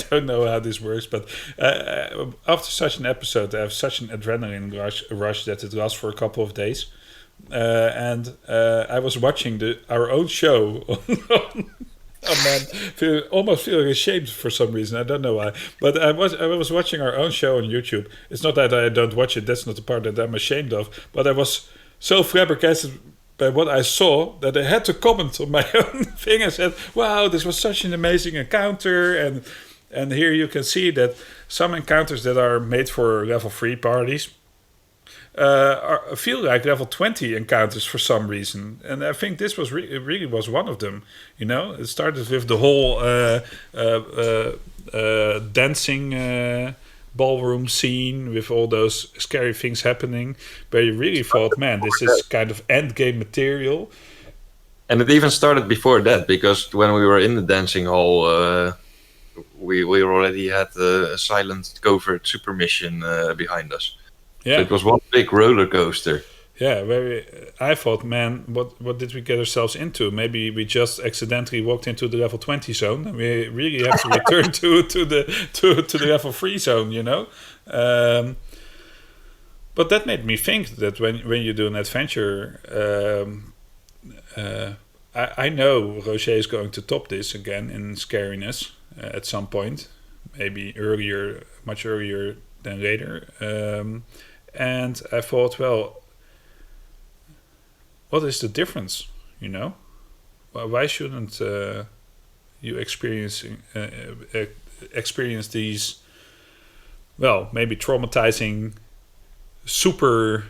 don't know how this works, but after such an episode, I have such an adrenaline rush that it lasts for a couple of days, and I was watching our own show. Oh man, almost feeling ashamed for some reason. I don't know why, but I was watching our own show on YouTube. It's not that I don't watch it. That's not the part that I'm ashamed of. But I was so flabbergasted by what I saw that I had to comment on my own thing. I said, "Wow, this was such an amazing encounter," and here you can see that some encounters that are made for level 3 parties feel like level 20 encounters for some reason, and I think this was really was one of them. You know, it started with the whole dancing ballroom scene with all those scary things happening, where you really thought, man, this is kind of end game material. And it even started before that, because when we were in the dancing hall, we already had a silent covert super mission behind us. Yeah, so it was one big roller coaster. Yeah, I thought, man, what did we get ourselves into? Maybe we just accidentally walked into the level 20 zone, and we really have to return to the level 3 zone, you know. But that made me think that when you do an adventure, I know Roger is going to top this again in scariness at some point, maybe much earlier than later. And I thought, well, what is the difference, you know? Why shouldn't you experience these, well, maybe traumatizing, super,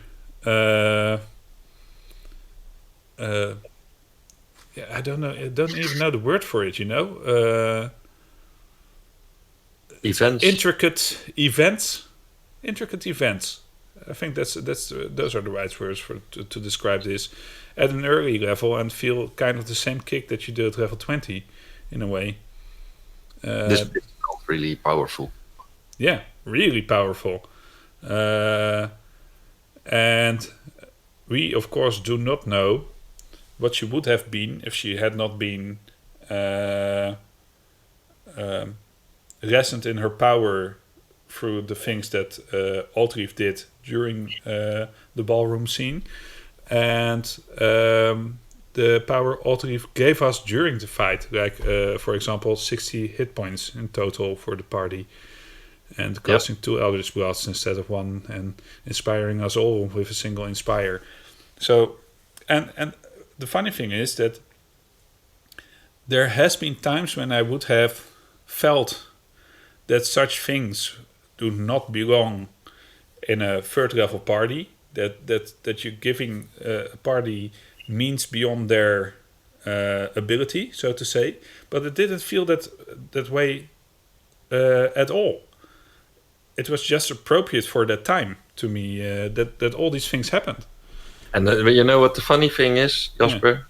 I don't know, I don't even know the word for it, you know? Events. Intricate events. I think those are the right words to describe this at an early level, and feel kind of the same kick that you do at level 20, in a way. This is really powerful. Yeah, really powerful. And we, of course, do not know what she would have been if she had not been resonant in her power through the things that Aldrief did during the ballroom scene, and the power Aldrief gave us during the fight, like for example 60 hit points in total for the party, and casting 2 Eldritch Blasts instead of 1, and inspiring us all with a single inspire. So, and the funny thing is that there has been times when I would have felt that such things do not belong in a third level party, that you're giving a party means beyond their ability, so to say, but it didn't feel that way at all. It was just appropriate for that time to me, that all these things happened. And you know what the funny thing is, Jasper?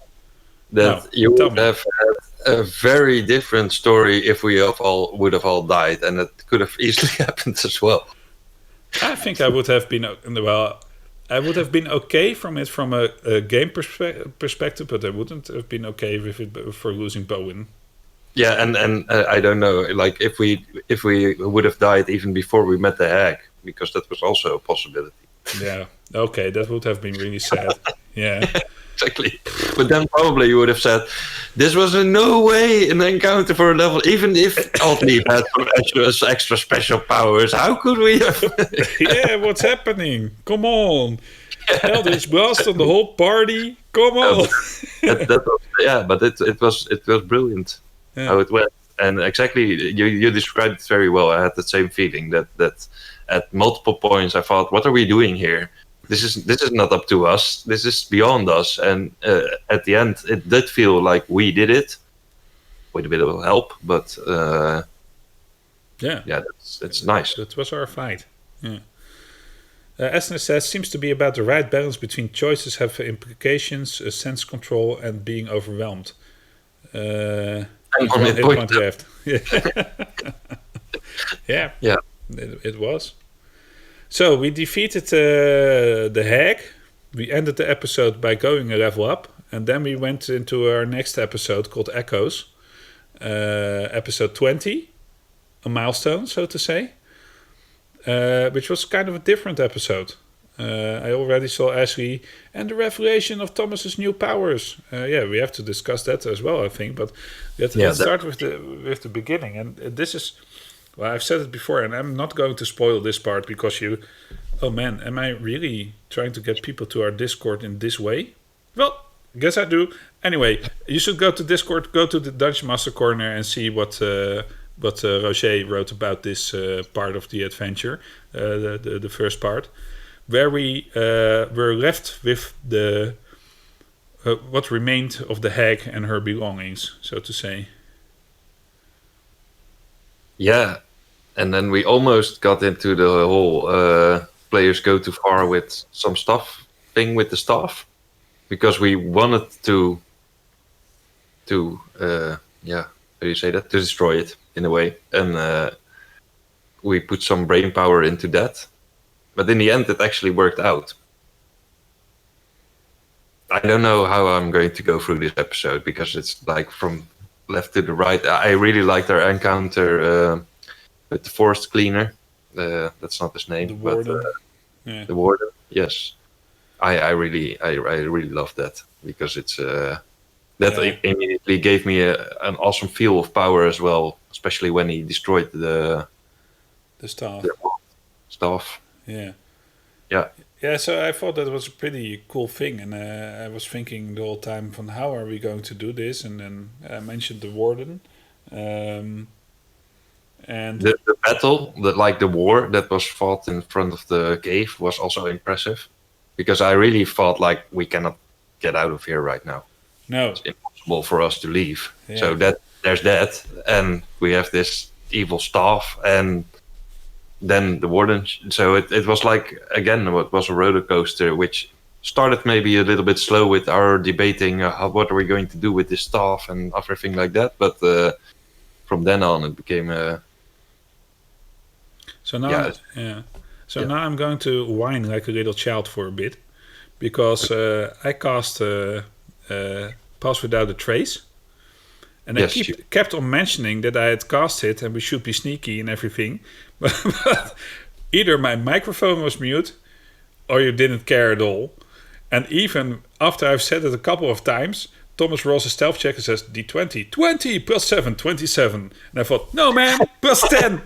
That you would have had a very different story if we would have all died, and it could have easily happened as well. I think I would have been I would have been okay from it from a game perspective, but I wouldn't have been okay with it for losing Bowen. Yeah, and I don't know, like if we would have died even before we met the hag, because that was also a possibility. Yeah. Okay, that would have been really sad. Yeah. Exactly. But then probably you would have said, this was in no way an encounter for a level, even if Aldrief had some extra special powers. How could we have... Yeah, what's happening? Come on. Eldritch Blast on the whole party. Come on. But it was brilliant how it went. And exactly, you described it very well. I had the same feeling that at multiple points I thought, what are we doing here? This is not up to us. This is beyond us. And at the end, it did feel like we did it with a bit of help. But that's nice. That was our fight. Yeah. Esna says, seems to be about the right balance between choices have implications, sense control, and being overwhelmed. And 1 hit point left. Yeah. It was. So we defeated the hag. We ended the episode by going a level up, and then we went into our next episode called Echoes, episode 20, a milestone, so to say, which was kind of a different episode. I already saw Ashley and the revelation of Thomas's new powers. We have to discuss that as well, I think. But let's start with the beginning, and this is. Well, I've said it before, and I'm not going to spoil this part because oh man, am I really trying to get people to our Discord in this way? Well, I guess I do. Anyway, you should go to Discord, go to the Dungeon Master Corner and see what Roger wrote about this part of the adventure, the first part, where we were left with the what remained of the hag and her belongings, so to say. Yeah, and then we almost got into the whole players go too far with some stuff thing with the staff, because we wanted to how do you say that? To destroy it in a way, and we put some brain power into that, but in the end it actually worked out. I don't know how I'm going to go through this episode because it's like from left to the right. I really liked our encounter with the forest cleaner. That's not his name, the warden. But the warden. Yes, I really love that because it's immediately gave me an awesome feel of power as well, especially when he destroyed the staff. Staff. Yeah. Yeah. Yeah, so I thought that was a pretty cool thing, and I was thinking the whole time from how are we going to do this, and then I mentioned the warden, and the battle, the war that was fought in front of the cave was also impressive, because I really thought like we cannot get out of here right now. No, it's impossible for us to leave. Yeah. So there's that, and we have this evil staff, and then the warden. So it was like, again, it was a roller coaster, which started maybe a little bit slow with our debating what are we going to do with this staff and everything like that, but from then on it became so now now I'm going to whine like a little child for a bit, because I cast Pass Without a Trace, And I kept on mentioning that I had cast it and we should be sneaky and everything. But either my microphone was mute or you didn't care at all. And even after I've said it a couple of times, Thomas rolls a stealth check and says, D20, 20 plus 7, 27. And I thought, no man, plus 10.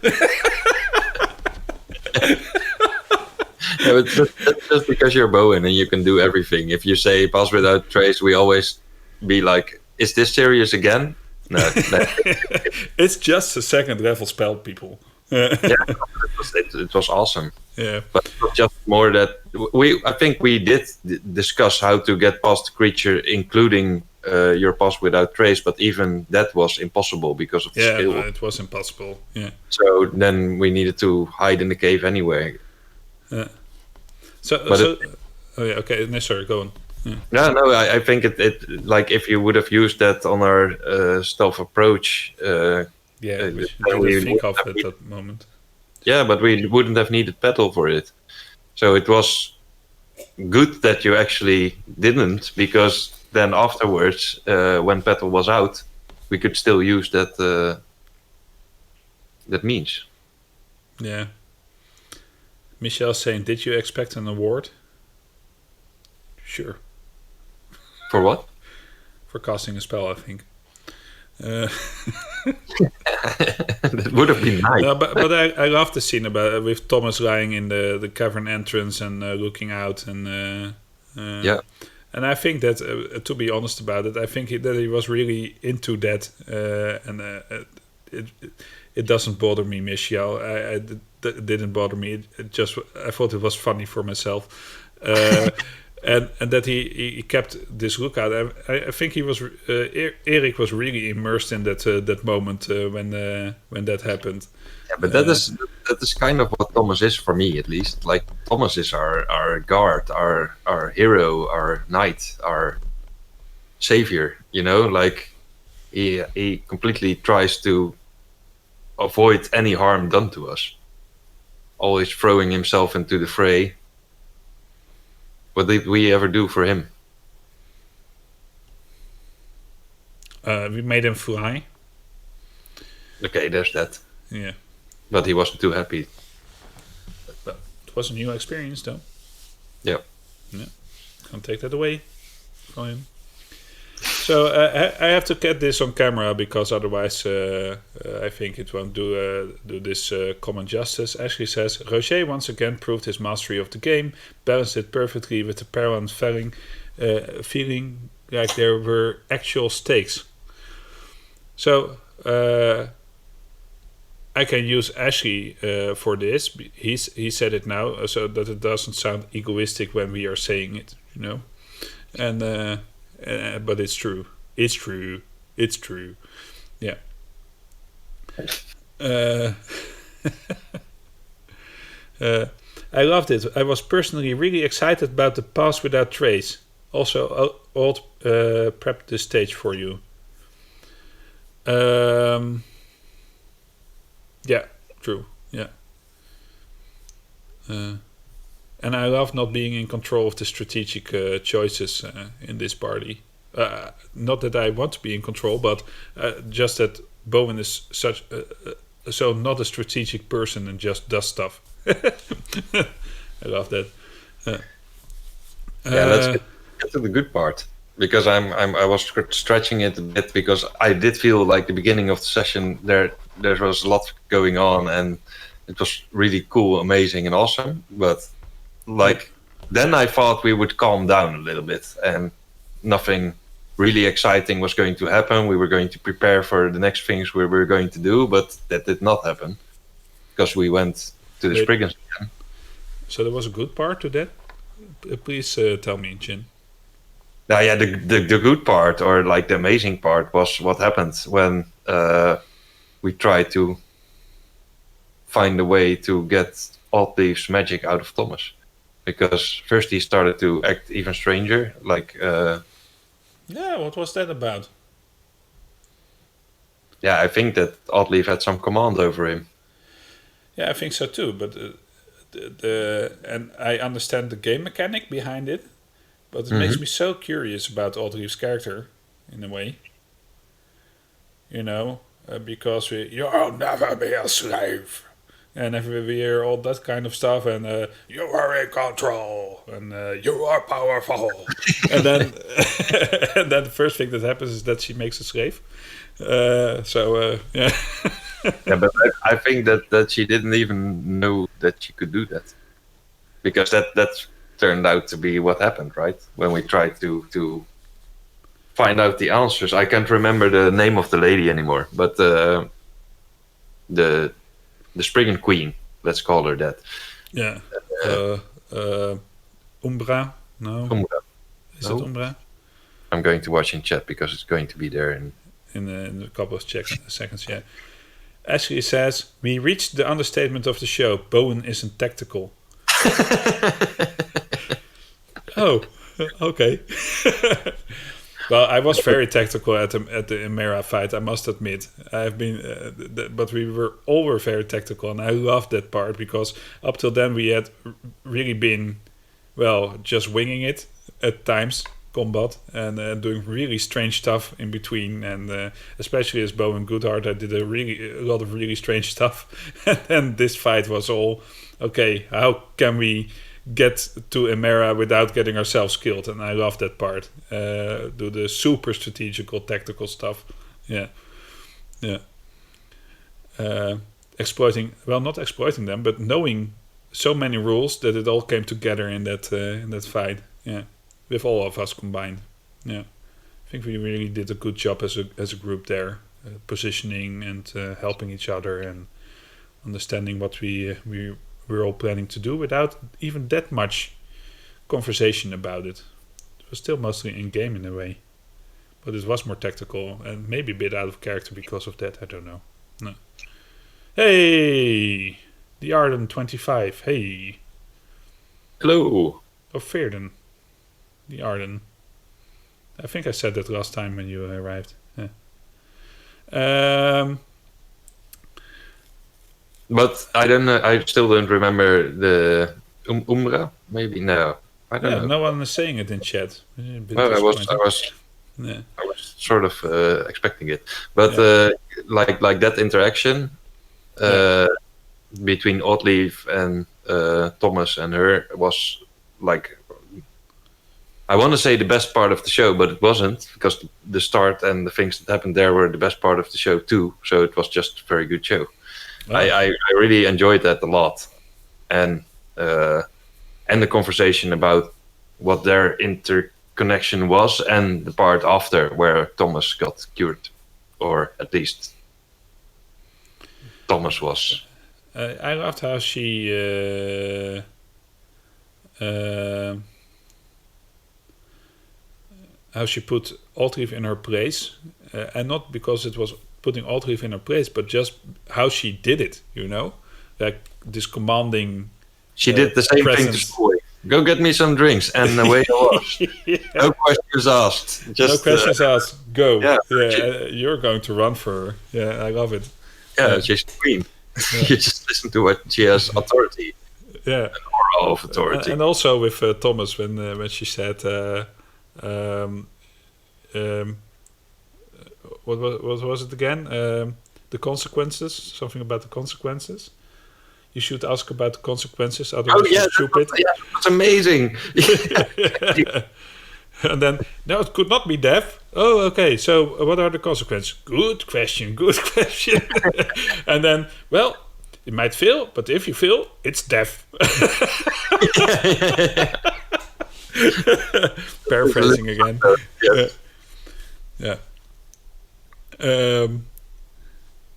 Yeah, but that's just because you're Bowen and you can do everything. If you say pass without trace, we always be like, is this serious again? No. It's just a second level spell, people. Yeah, it was awesome. Yeah, but it was just more that I think we did discuss how to get past the creature, including your pass without trace, but even that was impossible because of the skill. Yeah, it was impossible. Yeah. So then we needed to hide in the cave anyway. Yeah. Okay. No, sorry, go on. Yeah. No, I think it like if you would have used that on our stealth approach. Which we didn't think of at that moment. Yeah, but we wouldn't have needed Petal for it. So it was good that you actually didn't, because then afterwards, when Petal was out, we could still use that means. Yeah. Michelle's saying, did you expect an award? Sure. For what? For casting a spell, I think. That would have been nice. No, but I love the scene about with Thomas lying in the cavern entrance and looking out and yeah. And I think that to be honest about it, I think that he was really into that, and it doesn't bother me, Michelle. It didn't bother me. I thought it was funny for myself. And that he kept this lookout. I think he was Eric was really immersed in that moment when that happened. Yeah, but that is kind of what Thomas is for me, at least. Like Thomas is our guard, our hero, our knight, our savior. You know, like he completely tries to avoid any harm done to us. Always throwing himself into the fray. What did we ever do for him? We made him fly. Okay, there's that. Yeah. But he wasn't too happy. But it was a new experience, though. Yeah. Yeah. Can't take that away from him. So I have to get this on camera because otherwise I think it won't do this common justice. Ashley says, Roger once again proved his mastery of the game, balanced it perfectly with the parallel feeling like there were actual stakes. So I can use Ashley for this. He said it now so that it doesn't sound egoistic when we are saying it, you know. And but it's true. It's true. It's true. Yeah. I loved it. I was personally really excited about the pass without trace. Also, Old prepped this stage for you. Yeah, true. Yeah. And I love not being in control of the strategic choices in this party. Not that I want to be in control, but just that Bowen is so not a strategic person and just does stuff. I love that. Let's get to the good part, because I was stretching it a bit because I did feel like the beginning of the session there was a lot going on and it was really cool, amazing, and awesome, but. Like, then I thought we would calm down a little bit and nothing really exciting was going to happen. We were going to prepare for the next things we were going to do, but that did not happen because we went to the Spriggans again. So there was a good part to that? Please tell me, Djinn. Yeah, the good part, or like the amazing part, was what happened when we tried to find a way to get Oddleaf's magic out of Thomas. Because first he started to act even stranger, like... yeah, what was that about? Yeah, I think that Oddleaf had some command over him. Yeah, I think so too, but and I understand the game mechanic behind it, but it makes me so curious about Oddleaf's character, in a way. because you'll never be a slave. And we hear all that kind of stuff, and you are in control, and you are powerful. and then, and then the first thing that happens is that she makes a slave. Yeah. Yeah, but I think that she didn't even know that she could do that, because that turned out to be what happened, right? When we tried to find out the answers. I can't remember the name of the lady anymore, but the Spriggan Queen, let's call her that. Yeah. Umbra? No. Umbra. Is it Umbra? I'm going to watch in chat because it's going to be there in a couple of seconds. Yeah. Ashley says, we reached the understatement of the show. Bowen isn't tactical. Oh, okay. Well, I was very tactical at the Emera fight, I must admit. I've been, but we were all very tactical, and I loved that part because up till then we had really been, just winging it at times, combat, and doing really strange stuff in between. And especially as Bowen Goodhart, I did a lot of really strange stuff. And this fight was all okay. How can we get to Emera without getting ourselves killed? And I love that part. Do the super strategical tactical stuff. Yeah. Not exploiting them, but knowing so many rules that it all came together in that fight. Yeah, with all of us combined. Yeah, I think we really did a good job as a group there, positioning and helping each other and understanding what we're all planning to do without even that much conversation about it. It was still mostly in game in a way, but it was more tactical and maybe a bit out of character because of that. I don't know. No. Hey, the Arden 25. Hey. Hello. Of Veerden. The Arden. I think I said that last time when you arrived. Yeah. But I don't know. I still don't remember the Umbra. Maybe no. I don't know. No one is saying it in chat. Well, I was sort of expecting it, but like that interaction between Oddleif and Thomas and her was like, I want to say the best part of the show, but it wasn't, because the start and the things that happened there were the best part of the show too. So it was just a very good show. Wow. I really enjoyed that a lot, and the conversation about what their interconnection was, and the part after where Thomas got cured, or at least Thomas was. I loved how she put Aldrich in her place, and not because it was putting Aldrich in her place, but just how she did it, like this commanding. She did the same thing to Solwing. Go get me some drinks, and away I was. Yeah. No questions asked. No questions asked. Go. Yeah. You're going to run for her. Yeah, I love it. Yeah, she's the queen. Yeah. You just listen to what she has authority. Yeah. An aura of authority. And also with Thomas when she said, what was it again? The consequences. Something about the consequences. You should ask about the consequences, otherwise you're stupid. That's amazing. And then, no, it could not be death. Oh, okay, so what are the consequences? Good question. And then, well, it might fail, but if you fail, it's death. Paraphrasing again. Yeah.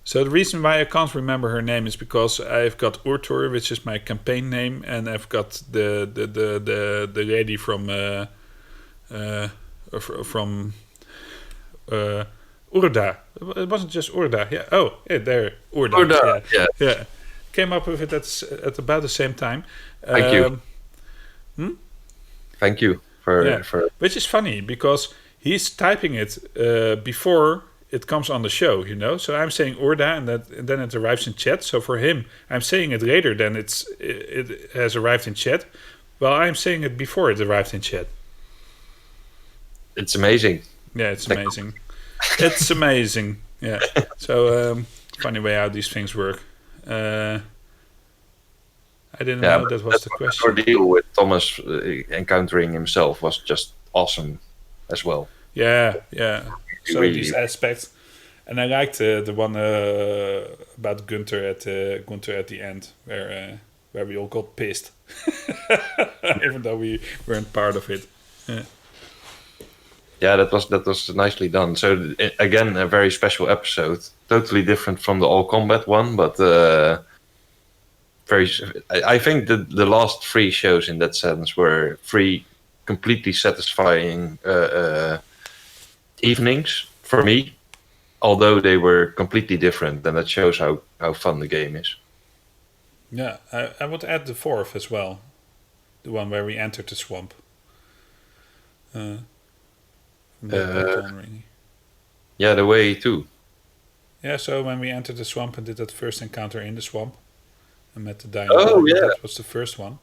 So the reason why I can't remember her name is because I've got Urtur, which is my campaign name, and I've got the lady from Urda. It wasn't just Urda. Yeah. Oh, yeah, there. Urda. Yeah. Came up with it at about the same time. Thank you. Thank you for. Which is funny because he's typing it before it comes on the show, So I'm saying Urda, and then it arrives in chat. So for him, I'm saying it later than it has arrived in chat. Well, I'm saying it before it arrived in chat. It's amazing. Yeah, it's amazing. It's amazing. Yeah. So funny way how these things work. I didn't know that was the question. The ordeal with Thomas encountering himself was just awesome as well. Yeah. So Really. these aspects, and I liked the one about Gunther at the end, where we all got pissed, even though we weren't part of it. Yeah, that was nicely done. So again, a very special episode, totally different from the all combat one, but very. I think the last 3 shows in that sense were 3 completely satisfying evenings for me, although they were completely different, and that shows how fun the game is. Yeah, I would add the 4th as well, the one where we entered the swamp. Yeah, the way too. Yeah, so when we entered the swamp and did that first encounter in the swamp and met the dying that was the first one.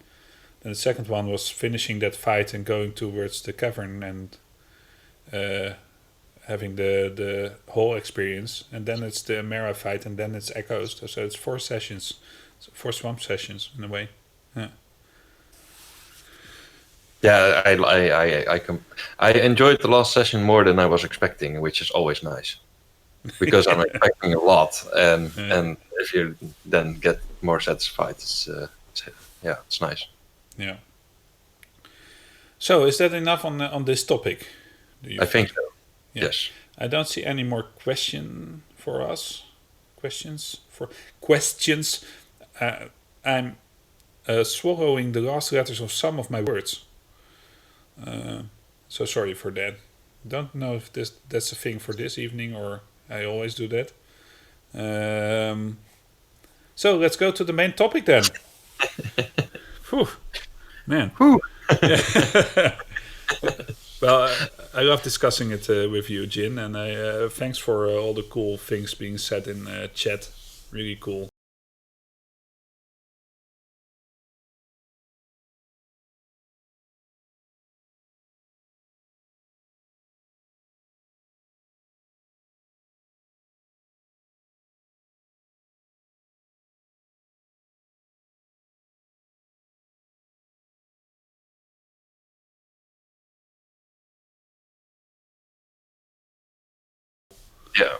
Then the second one was finishing that fight and going towards the cavern and having the whole experience. And then it's the Mera fight, and then it's Echoes. So it's 4 sessions, 4 swamp sessions in a way. Yeah. Yeah, I enjoyed the last session more than I was expecting, which is always nice, because I'm expecting a lot, and if you then get more satisfied, it's nice. Yeah. So is that enough on this topic? I think so. Yeah. Yes. I don't see any more questions. I'm swallowing the last letters of some of my words. So sorry for that. Don't know if that's a thing for this evening, or I always do that. So let's go to the main topic then. Whew. Man. Whew. Well, I love discussing it with you, Djinn, and thanks for all the cool things being said in chat. Really cool. Yeah.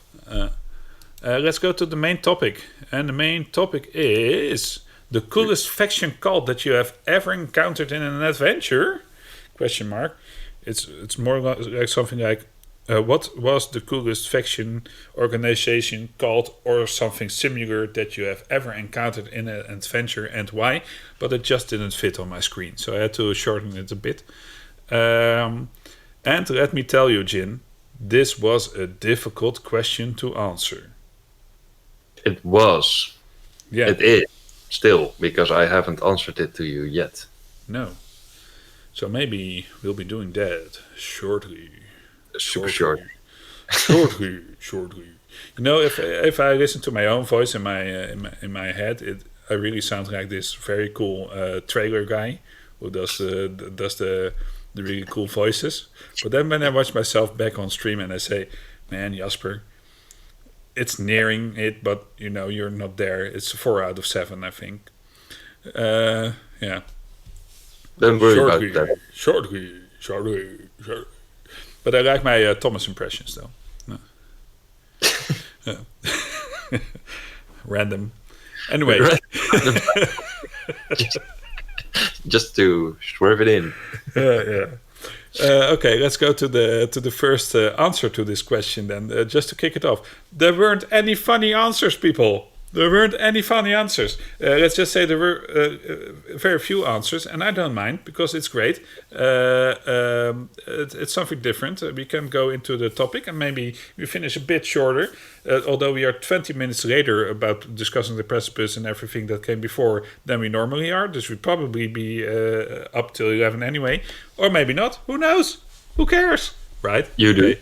Let's go to the main topic. And the main topic is the coolest faction cult that you have ever encountered in an adventure? Question mark. It's more like something like, what was the coolest faction, organization, cult, or something similar that you have ever encountered in an adventure, and why? But it just didn't fit on my screen, so I had to shorten it a bit. And let me tell you, Djinn, this was a difficult question to answer. It was. Yeah. It is still, because I haven't answered it to you yet. No. So maybe we'll be doing that shortly. Super short. Shortly. You know, if I listen to my own voice in my head, I really sound like this very cool trailer guy who does the really cool voices. But then when I watch myself back on stream and I say, man, Jasper, it's nearing it, but you know, you're not there. It's 4 out of 7, I think. Yeah. Don't worry about that. Shortly. But I like my Thomas impressions, though. Random. Anyway. just to swerve it in. Yeah. Okay, let's go to the first answer to this question then. Just to kick it off, there weren't any funny answers, people. There weren't any funny answers. Let's just say there were very few answers, and I don't mind because it's great. It's something different. We can go into the topic, and maybe we finish a bit shorter, although we are 20 minutes later about discussing the precipice and everything that came before than we normally are. This would probably be up till 11 anyway, or maybe not. Who knows? Who cares? Right? You do.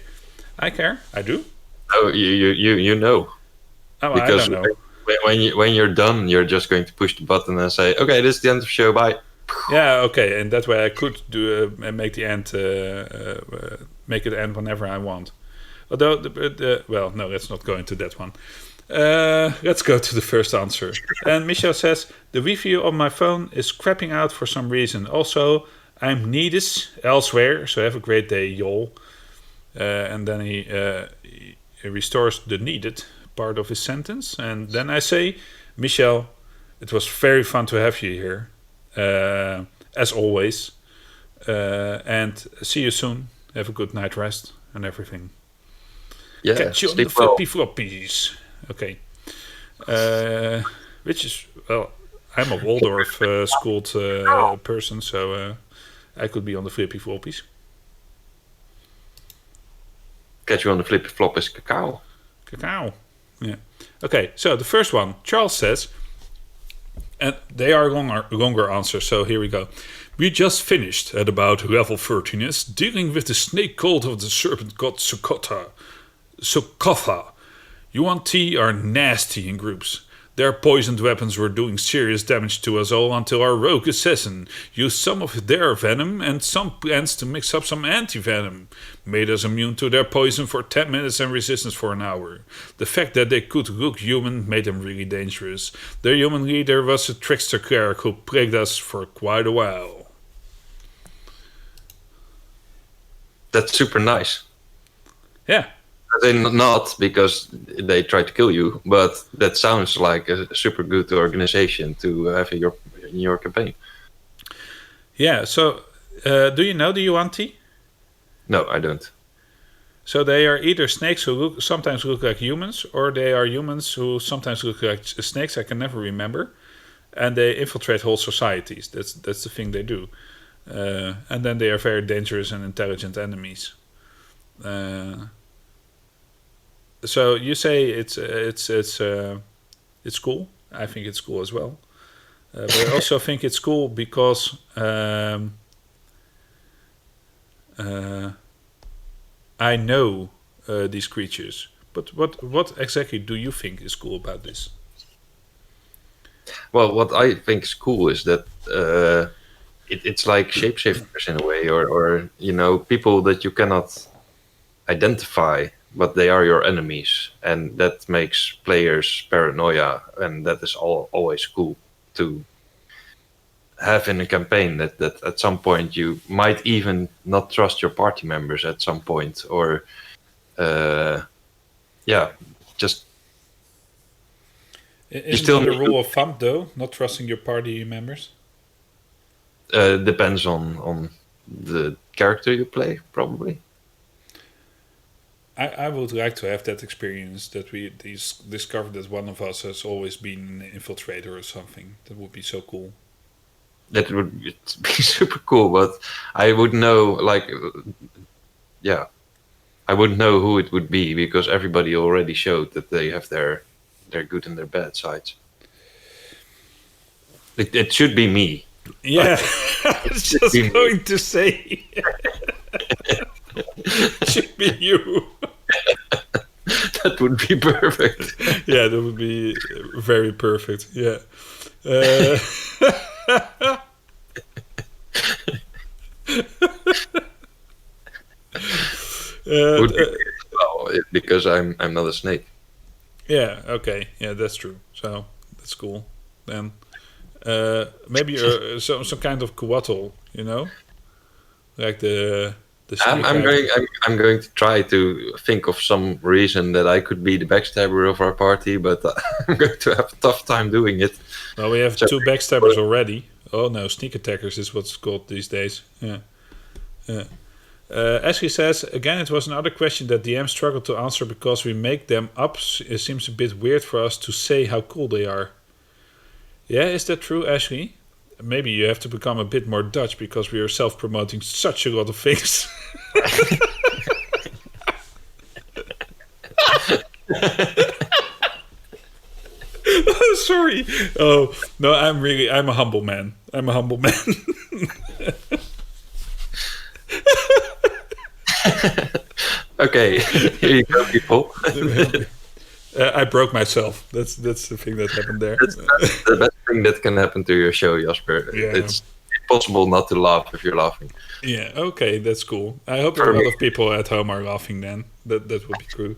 I care. I do. Oh, you know. Oh, because I don't know. When you're done, you're just going to push the button and say, "Okay, this is the end of the show. Bye." Yeah, okay, and that way I could do make the end, make it end whenever I want. Although, well, no, let's not go into that one. Let's go to the first answer. And Michelle says, the review on my phone is crapping out for some reason. Also, I'm needed elsewhere, so have a great day, y'all. And then he restores the needed part of his sentence. And then I say, Michelle, it was very fun to have you here, as always. And see you soon. Have a good night rest and everything. Yeah, catch you on the flippy floppies. Okay. Which is, well, I'm a Waldorf schooled person, so I could be on the flippy floppies. Catch you on the flippy floppies, cacao. Cacao. Yeah. Okay, so the first one, Charles says, and they are longer answers, so here we go. We just finished at about level 13 dealing with the snake cult of the serpent god Sukotha. Yuan-Ti are nasty in groups. Their poisoned weapons were doing serious damage to us all until our rogue assassin used some of their venom and some plants to mix up some anti-venom. Made us immune to their poison for 10 minutes and resistance for an hour. The fact that they could look human made them really dangerous. Their human leader was a trickster cleric who plagued us for quite a while. That's super nice. Yeah. Not because they try to kill you, but that sounds like a super good organization to have in your campaign. Yeah, so do you know the Yuan-Ti? No, I don't. So they are either snakes who sometimes look like humans, or they are humans who sometimes look like snakes. I can never remember. And they infiltrate whole societies. That's the thing they do. And then they are very dangerous and intelligent enemies. So you say it's cool. I think it's cool as well. But I also think it's cool because I know these creatures. But what exactly do you think is cool about this? Well, what I think is cool is that it's like shapeshifters in a way, or people that you cannot identify, but they are your enemies, and that makes players paranoia, and that is always cool to have in a campaign, that at some point you might even not trust your party members at some point, or just Isn't still the rule of thumb though, not trusting your party members? Depends on the character you play, probably. I would like to have that experience, that we discovered that one of us has always been an infiltrator or something. That would be so cool. That would be super cool, but I would know, I wouldn't know who it would be, because everybody already showed that they have their good and their bad sides. It should be me. Yeah, I was just going to say. It should be you. That would be perfect. Yeah, that would be very perfect. Yeah. Because I'm not a snake. Yeah. Okay. Yeah, that's true. So that's cool. Then maybe some kind of coatl, like the. I'm going to try to think of some reason that I could be the backstabber of our party, but I'm going to have a tough time doing it. Well, we have 2 backstabbers already. Oh no, sneak attackers is what's called these days. Yeah. Ashley says, again, it was another question that DM struggled to answer because we make them up. It seems a bit weird for us to say how cool they are. Yeah, is that true, Ashley? Maybe you have to become a bit more Dutch, because we are self-promoting such a lot of things. Sorry. Oh, no, I'm a humble man. Okay, here you go, people. I broke myself. That's the thing that happened there. That's the best thing that can happen to your show, Jasper. Yeah. It's impossible not to laugh if you're laughing. Yeah, okay, that's cool. I hope a lot of people at home are laughing then. That would be cool.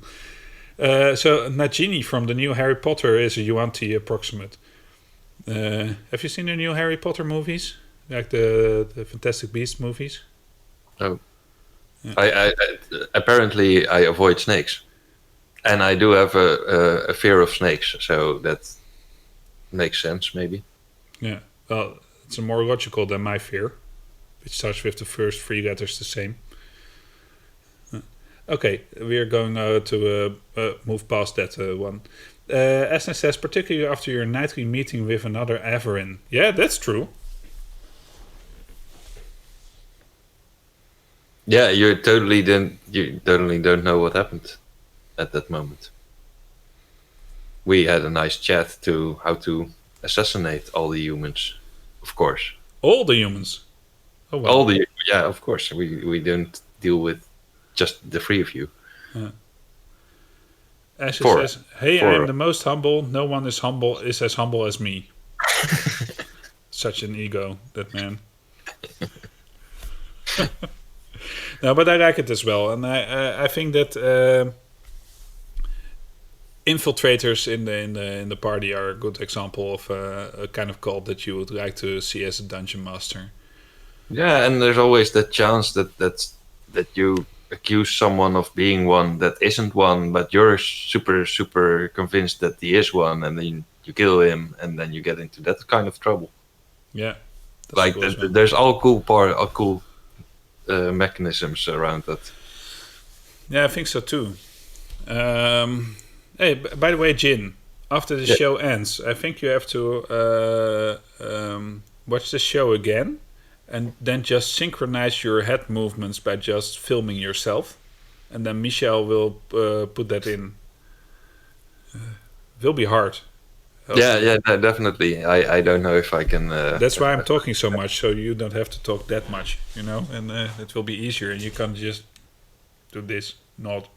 So Nagini from the new Harry Potter is a Yuan-Ti approximate. Have you seen the new Harry Potter movies? Like the Fantastic Beasts movies? Oh. Yeah. I apparently I avoid snakes, and I do have a fear of snakes, so that makes sense maybe. Yeah. Well, it's more logical than my fear, which starts with the first three letters the same. Okay, we are going to move past that one. Esna says, particularly after your nightly meeting with another Averin. Yeah, that's true. Yeah, you totally don't know what happened at that moment. We had a nice chat to how to assassinate all the humans, of course. All the humans. Oh well. Yeah, of course. We don't deal with just the three of you. Ashley says, "Hey, I am the most humble. No one is as humble as me." Such an ego, that man. No, but I like it as well, and I think that infiltrators in the party are a good example of a kind of cult that you would like to see as a dungeon master. Yeah, and there's always that chance that you accuse someone of being one that isn't one, but you're super convinced that he is one, and then you kill him, and then you get into that kind of trouble. Yeah, like there's all cool mechanisms around that. Yeah, I think so too. Hey, by the way, Djinn, after the show ends, I think you have to watch the show again, and then just synchronize your head movements by just filming yourself, and then Michelle will put that in. Will be hard. Yeah, definitely. I don't know if I can. That's why I'm talking so much, so you don't have to talk that much, and it will be easier, and you can just do this, nod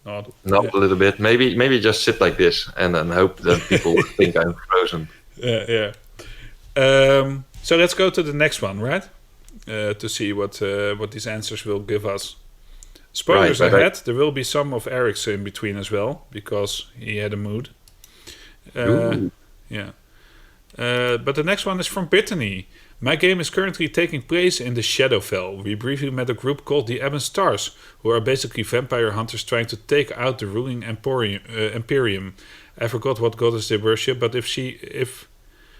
a little bit. Maybe just sit like this, and then hope that people think I'm frozen. Yeah. So let's go to the next one, right? To see what these answers will give us. Spoilers ahead. There will be some of Eric's in between as well, because he had a mood. Yeah. But the next one is from Brittany. My game is currently taking place in the Shadowfell. We briefly met a group called the Ebon Stars, who are basically vampire hunters trying to take out the ruling Imperium. I forgot what goddess they worship, but if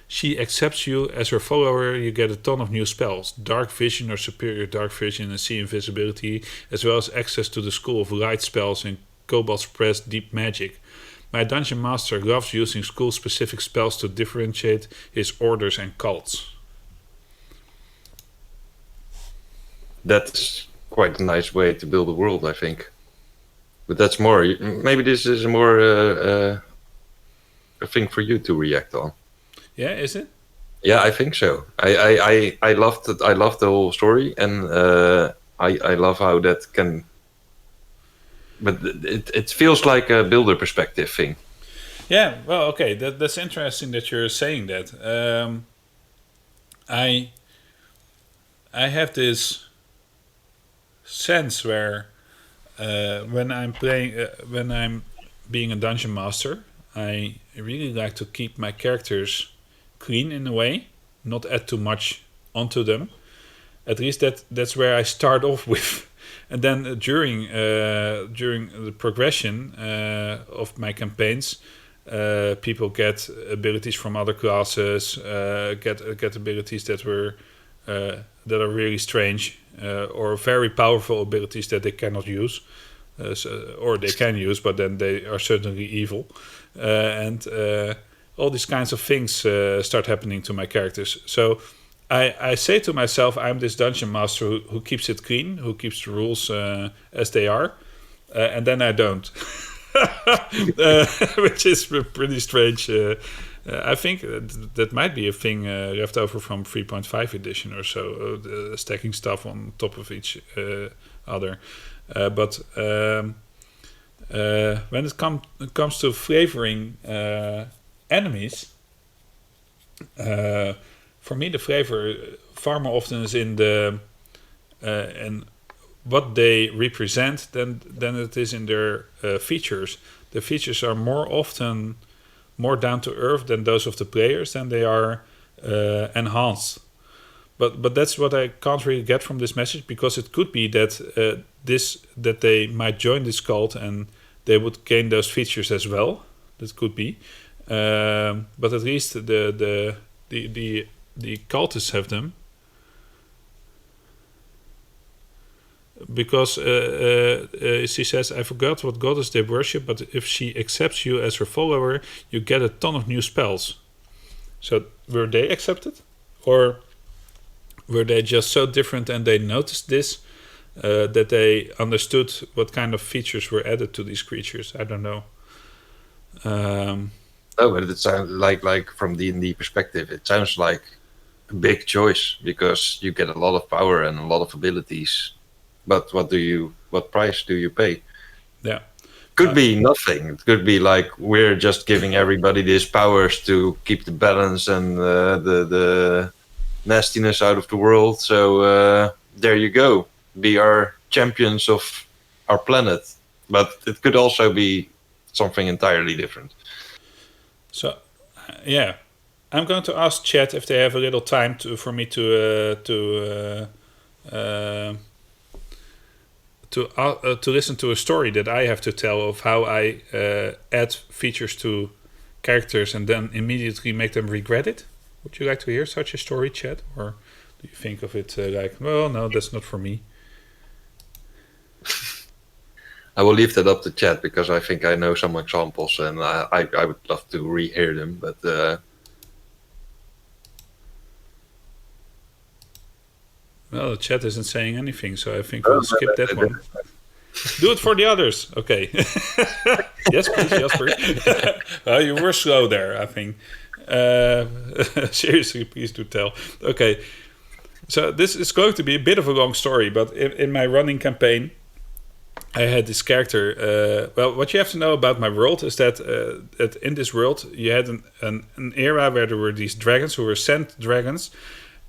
she accepts you as her follower, you get a ton of new spells. Dark Vision or Superior Dark Vision and See Invisibility, as well as access to the School of Light spells and Kobold's Press Deep Magic. My dungeon master loves using school-specific spells to differentiate his orders and cults. That's quite a nice way to build a world, I think. But that's more. Maybe this is more a thing for you to react on. Yeah, is it? Yeah, I think so. I loved it. I loved the whole story, and I love how that can. But it feels like a builder perspective thing. Yeah, well, okay, that's interesting that you're saying that. I have this sense where when I'm being a dungeon master, I really like to keep my characters clean in a way, not add too much onto them. At least that's where I start off with. And then during the progression of my campaigns, people get abilities from other classes, get abilities that are really strange, or very powerful abilities that they cannot use, or they can use, but then they are certainly evil, and all these kinds of things start happening to my characters. So I say to myself, I'm this dungeon master who keeps it clean, who keeps the rules as they are, and then I don't, which is pretty strange. I think that might be a thing left over from 3.5 edition or so, stacking stuff on top of each other. But when it comes to flavoring enemies, for me the flavor far more often is in the and what they represent than it is in their features. The features are more often more down to earth than those of the players, and they are enhanced. But that's what I can't really get from this message, because it could be that that they might join this cult and they would gain those features as well. That could be, but at least the cultists have them. Because she says, I forgot what goddess they worship, but if she accepts you as her follower, you get a ton of new spells. So were they accepted? Or were they just so different and they noticed this, that they understood what kind of features were added to these creatures? I don't know. No, but it sounds like from D&D perspective, it sounds like a big choice, because you get a lot of power and a lot of abilities. But what price do you pay? Yeah. Could be nothing. It could be like, we're just giving everybody these powers to keep the balance and the nastiness out of the world. So there you go. Be our champions of our planet. But it could also be something entirely different. So, yeah. I'm going to ask chat if they have a little time for me to listen to a story that I have to tell of how I add features to characters and then immediately make them regret it. Would you like to hear such a story, chat? Or do you think of it like, well, no, that's not for me? I will leave that up to chat, because I think I know some examples and I would love to rehear them. But well, the chat isn't saying anything, so I think we'll skip that one. Do it for the others. Okay. Yes, please, Jasper. You were slow there, I think. Seriously, please do tell. Okay. So this is going to be a bit of a long story, but in my running campaign, I had this character. Well, what you have to know about my world is that in this world, you had an era where there were these dragons who were scent dragons.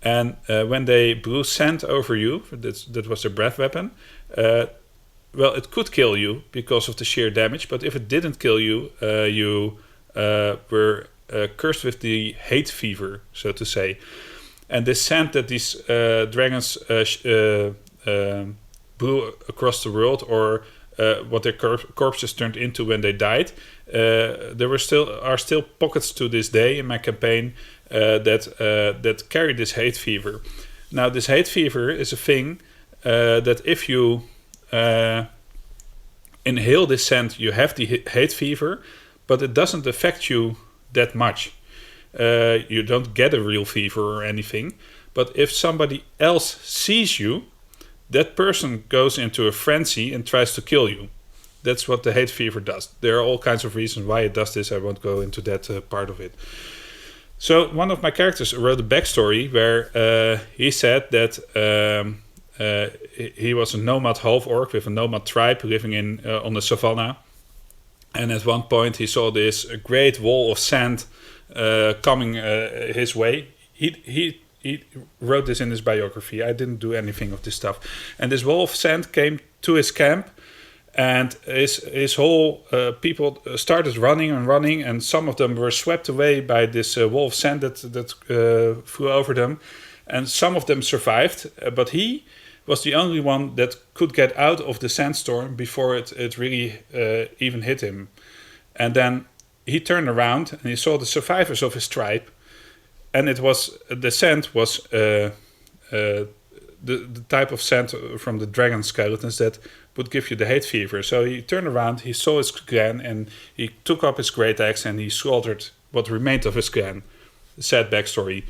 And when they blew scent over you, that was their breath weapon, well, it could kill you because of the sheer damage. But if it didn't kill you, you were cursed with the hate fever, so to say. And this scent that these dragons blew across the world, or what their corpses turned into when they died, there are still pockets to this day in my campaign that carry this hate fever. Now, this hate fever is a thing that if you inhale this scent, you have the hate fever, but it doesn't affect you that much. You don't get a real fever or anything. But if somebody else sees you, that person goes into a frenzy and tries to kill you. That's what the hate fever does. There are all kinds of reasons why it does this. I won't go into that part of it. So one of my characters wrote a backstory where he said that he was a nomad half-orc with a nomad tribe living on the savannah. And at one point he saw this great wall of sand coming his way. He wrote this in his biography. I didn't do anything of this stuff. And this wall of sand came to his camp, and his whole people started running, and some of them were swept away by this wall of sand that flew over them, and some of them survived, but he was the only one that could get out of the sandstorm before it really even hit him. And then he turned around and he saw the survivors of his tribe, and the sand was the type of sand from the dragon skeletons that would give you the hate fever. So he turned around, he saw his clan, and he took up his great axe and he slaughtered what remained of his clan. Sad backstory.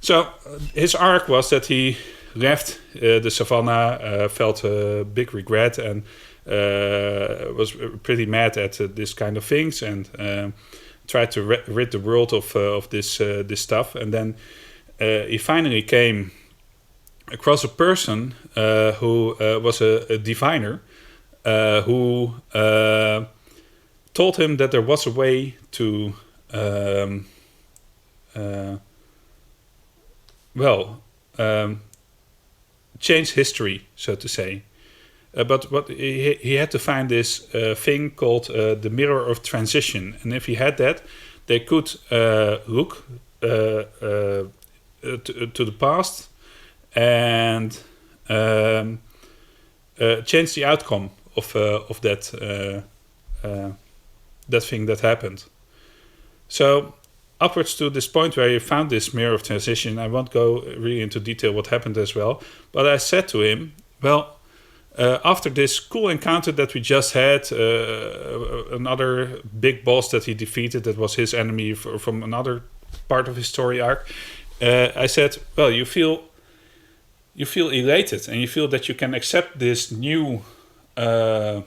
So his arc was that he left the savannah, felt a big regret, and was pretty mad at this kind of things, and tried to rid the world of this stuff. And then he finally came across a person who was a diviner, who told him that there was a way to change history, so to say. But what he had to find this thing called the mirror of transition, and if he had that, they could look to the past and change the outcome of that that thing that happened. So upwards to this point where he found this mirror of transition, I won't go really into detail what happened as well, but I said to him, well, after this cool encounter that we just had, another big boss that he defeated that was his enemy from another part of his story arc, I said, well, you feel elated and you feel that you can accept this new path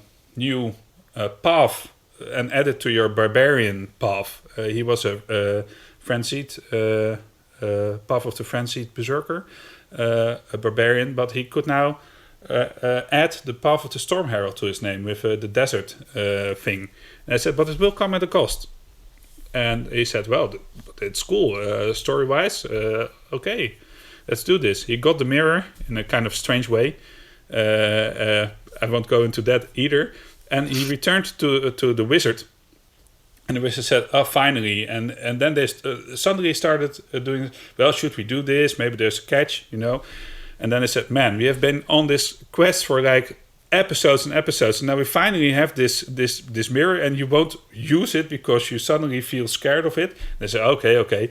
and add it to your barbarian path. He was a frenzied path of the frenzied berserker, a barbarian, but he could now add the path of the storm herald to his name with the desert thing. And I said, but it will come at a cost. And he said, well, it's cool, story-wise, okay, let's do this. He got the mirror in a kind of strange way. I won't go into that either. And he returned to the wizard. And the wizard said, oh, finally. And then they suddenly started doing, well, should we do this? Maybe there's a catch, you know. And then I said, man, we have been on this quest for like episodes and episodes. And now we finally have this mirror and you won't use it because you suddenly feel scared of it. They said, okay.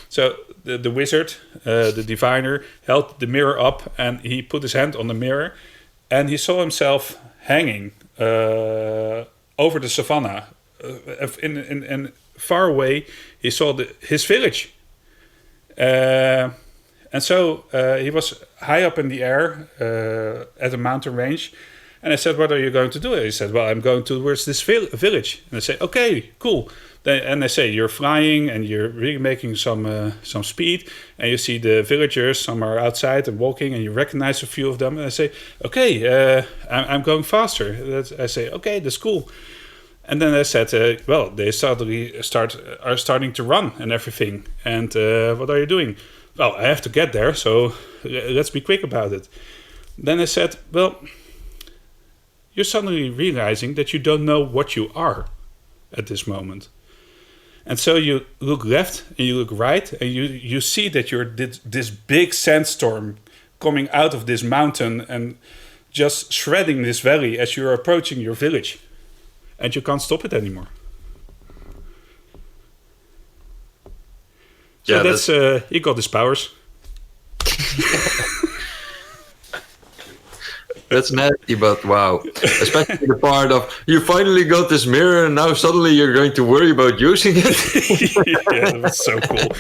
So the wizard, the diviner, held the mirror up and he put his hand on the mirror and he saw himself hanging over the savannah. In far away, he saw his village. And so he was high up in the air at a mountain range. And I said, what are you going to do? He said, well, I'm going towards this village. And I say, okay, cool. And they say, you're flying and you're really making some speed. And you see the villagers, some are outside and walking, and you recognize a few of them. And I say, okay, I'm going faster. I say, okay, that's cool. And then I said, well, they suddenly are starting to run and everything. And what are you doing? Well, I have to get there, so let's be quick about it. Then I said, well, you're suddenly realizing that you don't know what you are at this moment. And so you look left and you look right, and you see that you're this big sandstorm coming out of this mountain and just shredding this valley as you're approaching your village. And you can't stop it anymore. So that's he got his powers. That's nasty, but wow. Especially the part of, you finally got this mirror and now suddenly you're going to worry about using it. Yeah, that was so cool.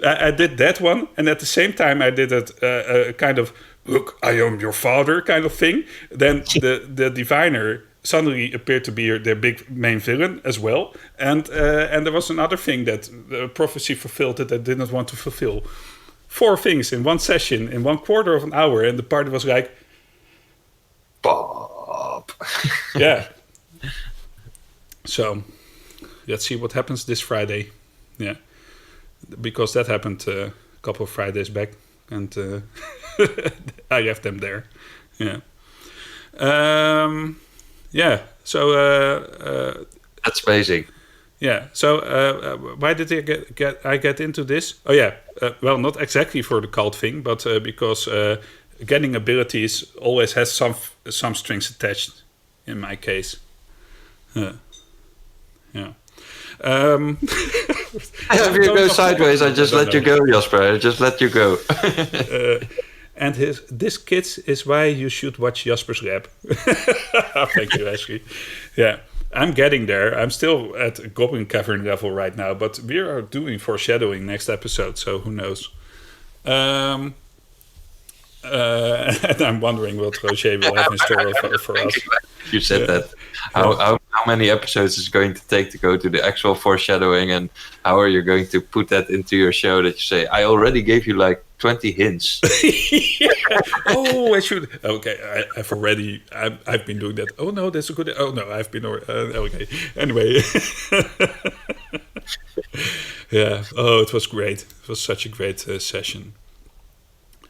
I did that one, and at the same time I did a kind of, look, I am your father kind of thing. Then the diviner suddenly appeared to be their big main villain as well. And there was another thing that the prophecy fulfilled that I did not want to fulfill. 4 things in one session, in 1/4 of an hour, and the party was like, Bob. Yeah. So, let's see what happens this Friday. Yeah. Because that happened a couple of Fridays back, and I left them there. Yeah. Yeah. So That's amazing. Yeah. So why did I get into this? Oh yeah. Well, not exactly for the cult thing, but because getting abilities always has some strings attached. In my case. Yeah. If you go sideways, I just let you go, Jasper. I just let you go. And this, kids, is why you should watch Jasper's Lab. Thank you, Ashley. Yeah, I'm getting there. I'm still at Goblin Cavern level right now, but we are doing foreshadowing next episode, so who knows. And I'm wondering what Roger will have in store for us. You said that. How many episodes is it going to take to go to the actual foreshadowing, and how are you going to put that into your show that you say, I already gave you like 20 hints. Yeah. Oh, I should. Okay, I've been doing that. Oh no, that's a good. Oh no, I've been. Okay. Anyway. Yeah. Oh, it was great. It was such a great session.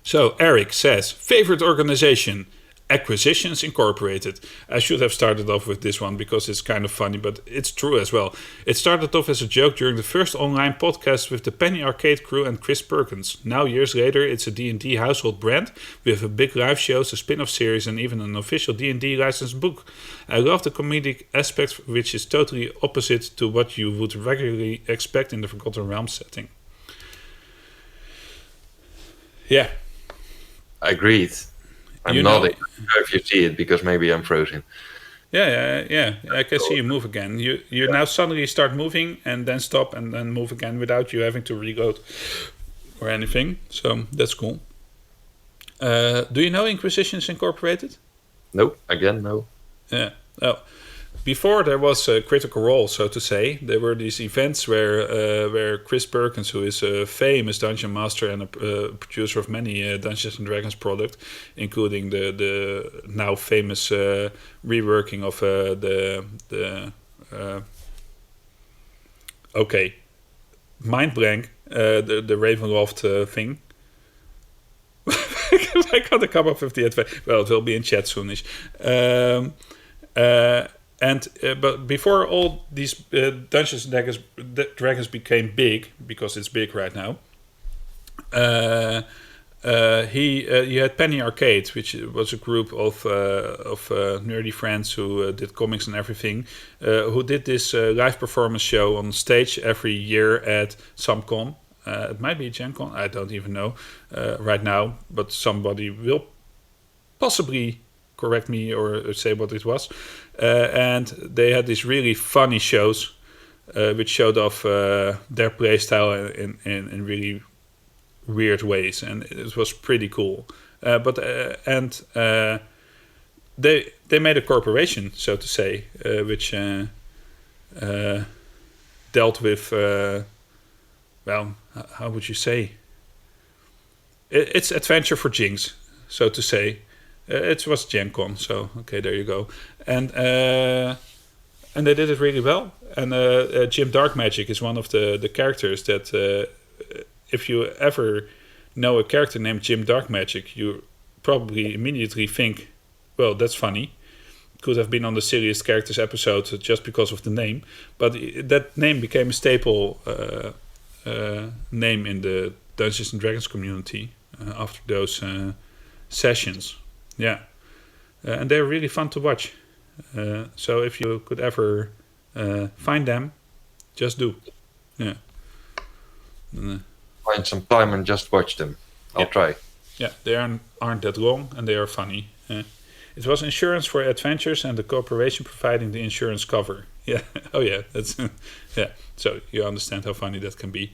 So Eric says, favorite organization, Acquisitions Incorporated. I should have started off with this one because it's kind of funny, but it's true as well. It started off as a joke during the first online podcast with the Penny Arcade crew and Chris Perkins. Now, years later, it's a D&D household brand with a big live shows, a spin-off series, and even an official D&D licensed book. I love the comedic aspect, which is totally opposite to what you would regularly expect in the Forgotten Realms setting. Yeah. Agreed. I'm nodding. I don't know if you see it because maybe I'm frozen. Yeah. I can see you move again. You now suddenly start moving and then stop and then move again without you having to reload or anything. So that's cool. Do you know Inquisitions Incorporated? No, again, no. Yeah. Oh. Before there was a Critical Role, so to say, there were these events where Chris Perkins, who is a famous dungeon master and a producer of many Dungeons and Dragons products, including the now famous reworking of mind blank, the Ravenloft thing. I can't come up with the advice. Well, it will be in chat soonish. But before all these Dungeons and Dragons became big, because it's big right now, you had Penny Arcade, which was a group of nerdy friends who did comics and everything, who did this live performance show on stage every year at some con. It might be Gen Con, I don't even know right now, but somebody will possibly correct me or say what it was. And they had these really funny shows which showed off their playstyle in really weird ways, and it was pretty cool. They made a corporation, so to say, which dealt with how would you say? It's adventure for Jinx, so to say. It was Gen Con, so okay, there you go. And they did it really well. And Jim Darkmagic is one of the characters that, if you ever know a character named Jim Darkmagic, you probably immediately think, well, that's funny. Could have been on the Serious Characters episode just because of the name. But that name became a staple name in the Dungeons and Dragons community after those sessions. Yeah, and they're really fun to watch. So if you could ever find them, just do. Yeah. Find some time and just watch them. I'll try. Yeah, they aren't that long and they are funny. It was insurance for adventures and the corporation providing the insurance cover. Yeah. Oh yeah, that's yeah. So you understand how funny that can be.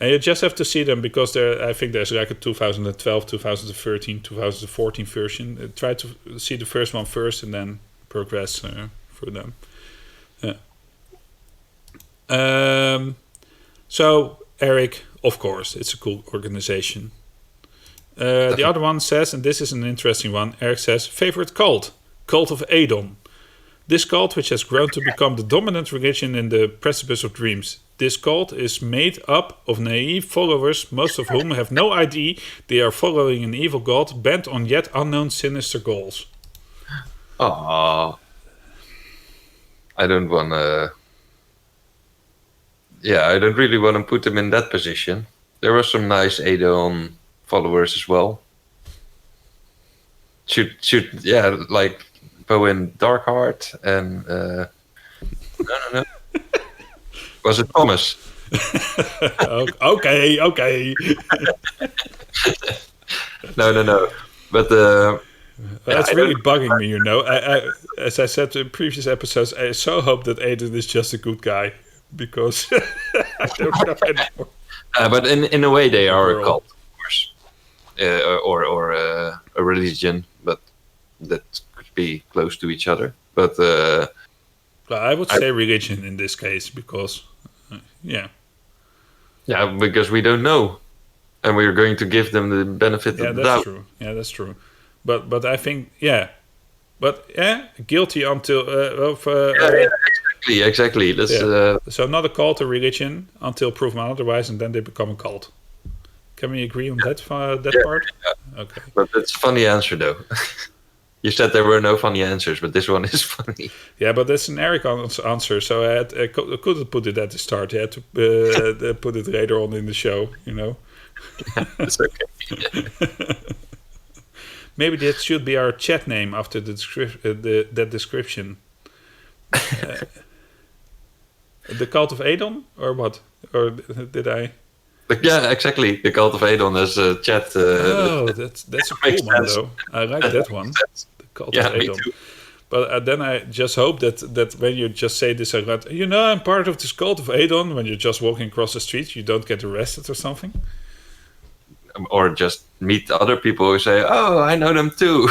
And you just have to see them because I think there's like a 2012, 2013, 2014 version. Try to see the first one first and then progress through them. So, Eric, of course, it's a cool organization. The other one says, and this is an interesting one, Eric says, favorite cult of Adon. This cult, which has grown to become the dominant religion in the Precipice of Dreams. This cult is made up of naive followers, most of whom have no idea they are following an evil god bent on yet unknown sinister goals. Oh, I don't want to. Yeah, I don't really want to put them in that position. There were some nice Adon followers as well. Should like Bowen Darkheart and no. Was it Thomas? Okay. No. But that's really bugging me, you know. I, as I said in previous episodes, I so hope that Aiden is just a good guy because I don't know anymore. But in a way, they are a cult, of course, or a religion, but that could be close to each other. But I would say religion in this case because. Yeah, because we don't know, and we're going to give them the benefit of the doubt. True. Yeah, that's true. But I think guilty until exactly. That's so not a cult or religion until proven otherwise, and then they become a cult. Can we agree on that part? Okay. But it's a funny answer, though. You said there were no funny answers, but this one is funny. Yeah, but that's an Eric answer, so I couldn't put it at the start. I had to put it later on in the show, you know. It's okay. Maybe that should be our chat name after the that description. The Cult of Adon, or what? Or did I? Yeah, exactly. The Cult of Adon is a chat. That's a cool one, though. I like that one. The Cult of Me Adon. too. But then I just hope that when you just say this, I'm part of this Cult of Adon. When you're just walking across the street, you don't get arrested or something. Or just meet other people who say, "Oh, I know them too."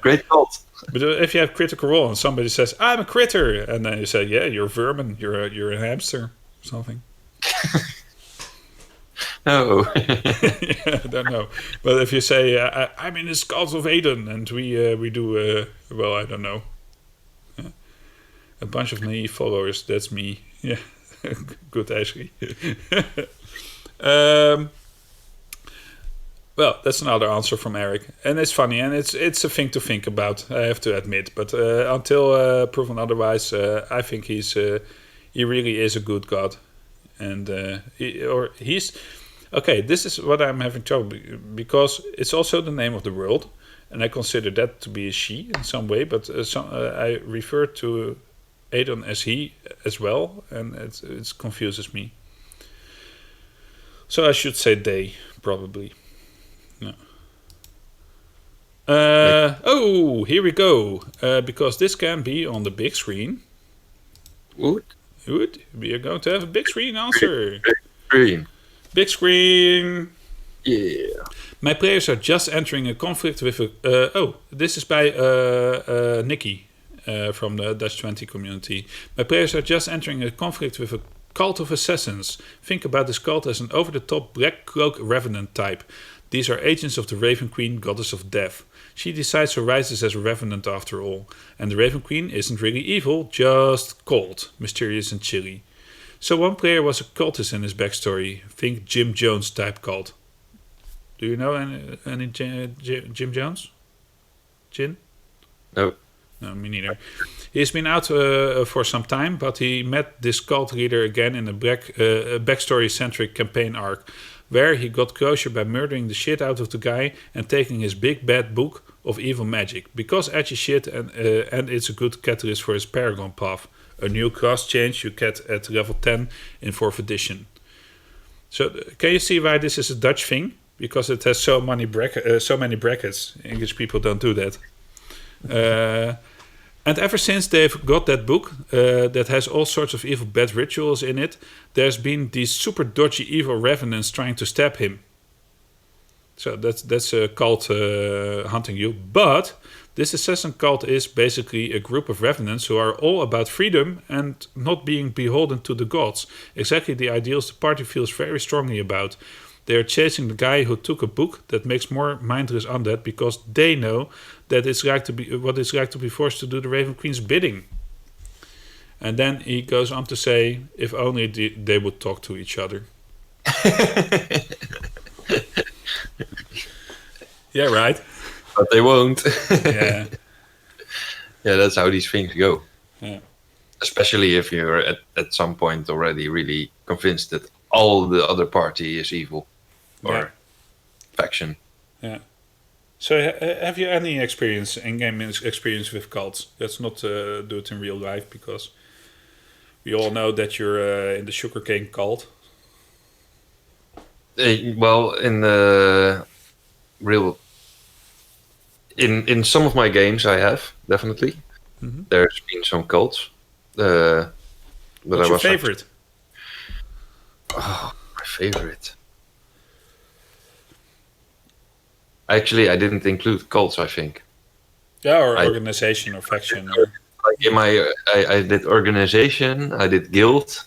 Great cult. But if you have Critical Role and somebody says, "I'm a critter," and then you say, "Yeah, you're vermin. You're a hamster," or something. No. Yeah, I don't know. But if you say, "I'm in the Cult of Adon," and we do well, I don't know, a bunch of naive followers. That's me. Yeah, good, Ashley. Well, that's another answer from Eric, and it's funny, and it's a thing to think about. I have to admit, but until proven otherwise, I think he really is a good god, and he's okay. This is what I'm having trouble because it's also the name of the world, and I consider that to be a she in some way, but I refer to Adon as he as well, and it confuses me. So I should say they probably. No. Here we go. Because this can be on the big screen. Wood? We are going to have a big screen answer. Big screen. Big screen. Yeah. My players are just entering a conflict with this is by Nikki from the Dutch 20 community. My players are just entering a conflict with a cult of assassins. Think about this cult as an over-the-top black cloak revenant type. These are agents of the Raven Queen, goddess of death. She decides to rise as a revenant after all. And the Raven Queen isn't really evil, just cold, mysterious and chilly. So one player was a cultist in his backstory. Think Jim Jones type cult. Do you know any Jim Jones? Jin? No. No, me neither. He's been out for some time, but he met this cult leader again in a backstory-centric campaign arc, where he got closure by murdering the shit out of the guy and taking his big bad book of evil magic, because edgy shit and it's a good catalyst for his Paragon path, a new class change you get at level 10 in 4th edition. So can you see why this is a Dutch thing? Because it has so many brackets. English people don't do that. And ever since they've got that book that has all sorts of evil bad rituals in it, there's been these super dodgy evil revenants trying to stab him. So that's a cult hunting you. But this assassin cult is basically a group of revenants who are all about freedom and not being beholden to the gods. Exactly the ideals the party feels very strongly about. They are chasing the guy who took a book that makes more mindless undead because they know that it's like to be what it's like to be forced to do the Raven Queen's bidding. And then he goes on to say, if only they would talk to each other. Yeah, right. But they won't. Yeah. Yeah, that's how these things go. Yeah. Especially if you're at some point already really convinced that all the other party is evil or faction. Yeah. So have you any experience, in-game experience with cults? Let's not do it in real life because we all know that you're in the sugarcane cult. Well, in the real... In some of my games I have, definitely. Mm-hmm. There's been some cults. What's your favorite? Oh, my favorite. Actually, I didn't include cults, I think. Yeah, or organization or faction. Like in my, I did organization, I did guild,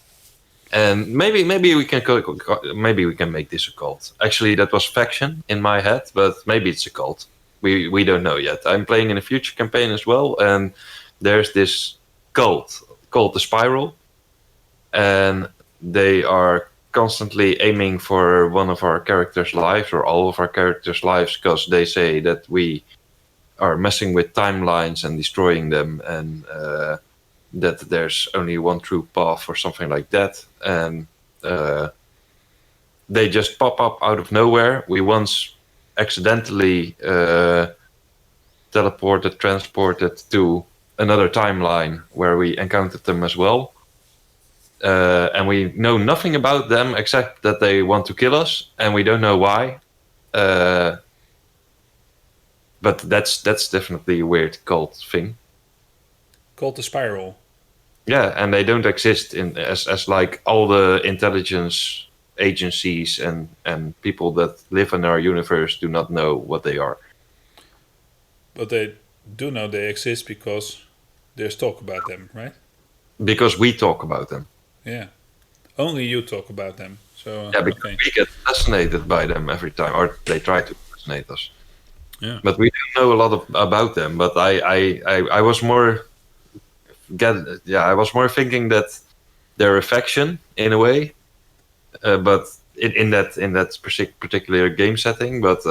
and maybe we can make this a cult. Actually, that was faction in my head, but maybe it's a cult. We don't know yet. I'm playing in a future campaign as well, and there's this cult called the Spiral, and they are constantly aiming for one of our characters' lives or all of our characters' lives because they say that we are messing with timelines and destroying them, and that there's only one true path or something like that. And they just pop up out of nowhere. We once accidentally transported to another timeline where we encountered them as well. And we know nothing about them except that they want to kill us, and we don't know why. But that's definitely a weird cult thing. Called the Spiral. Yeah, and they don't exist as like all the intelligence agencies and people that live in our universe do not know what they are. But they do know they exist because there's talk about them, right? Because we talk about them. Yeah. Only you talk about them. So yeah, because we get fascinated by them every time, or they try to fascinate us. Yeah. But we don't know a lot about them. But I was more I was more thinking that they're a faction in a way, but in that particular game setting. But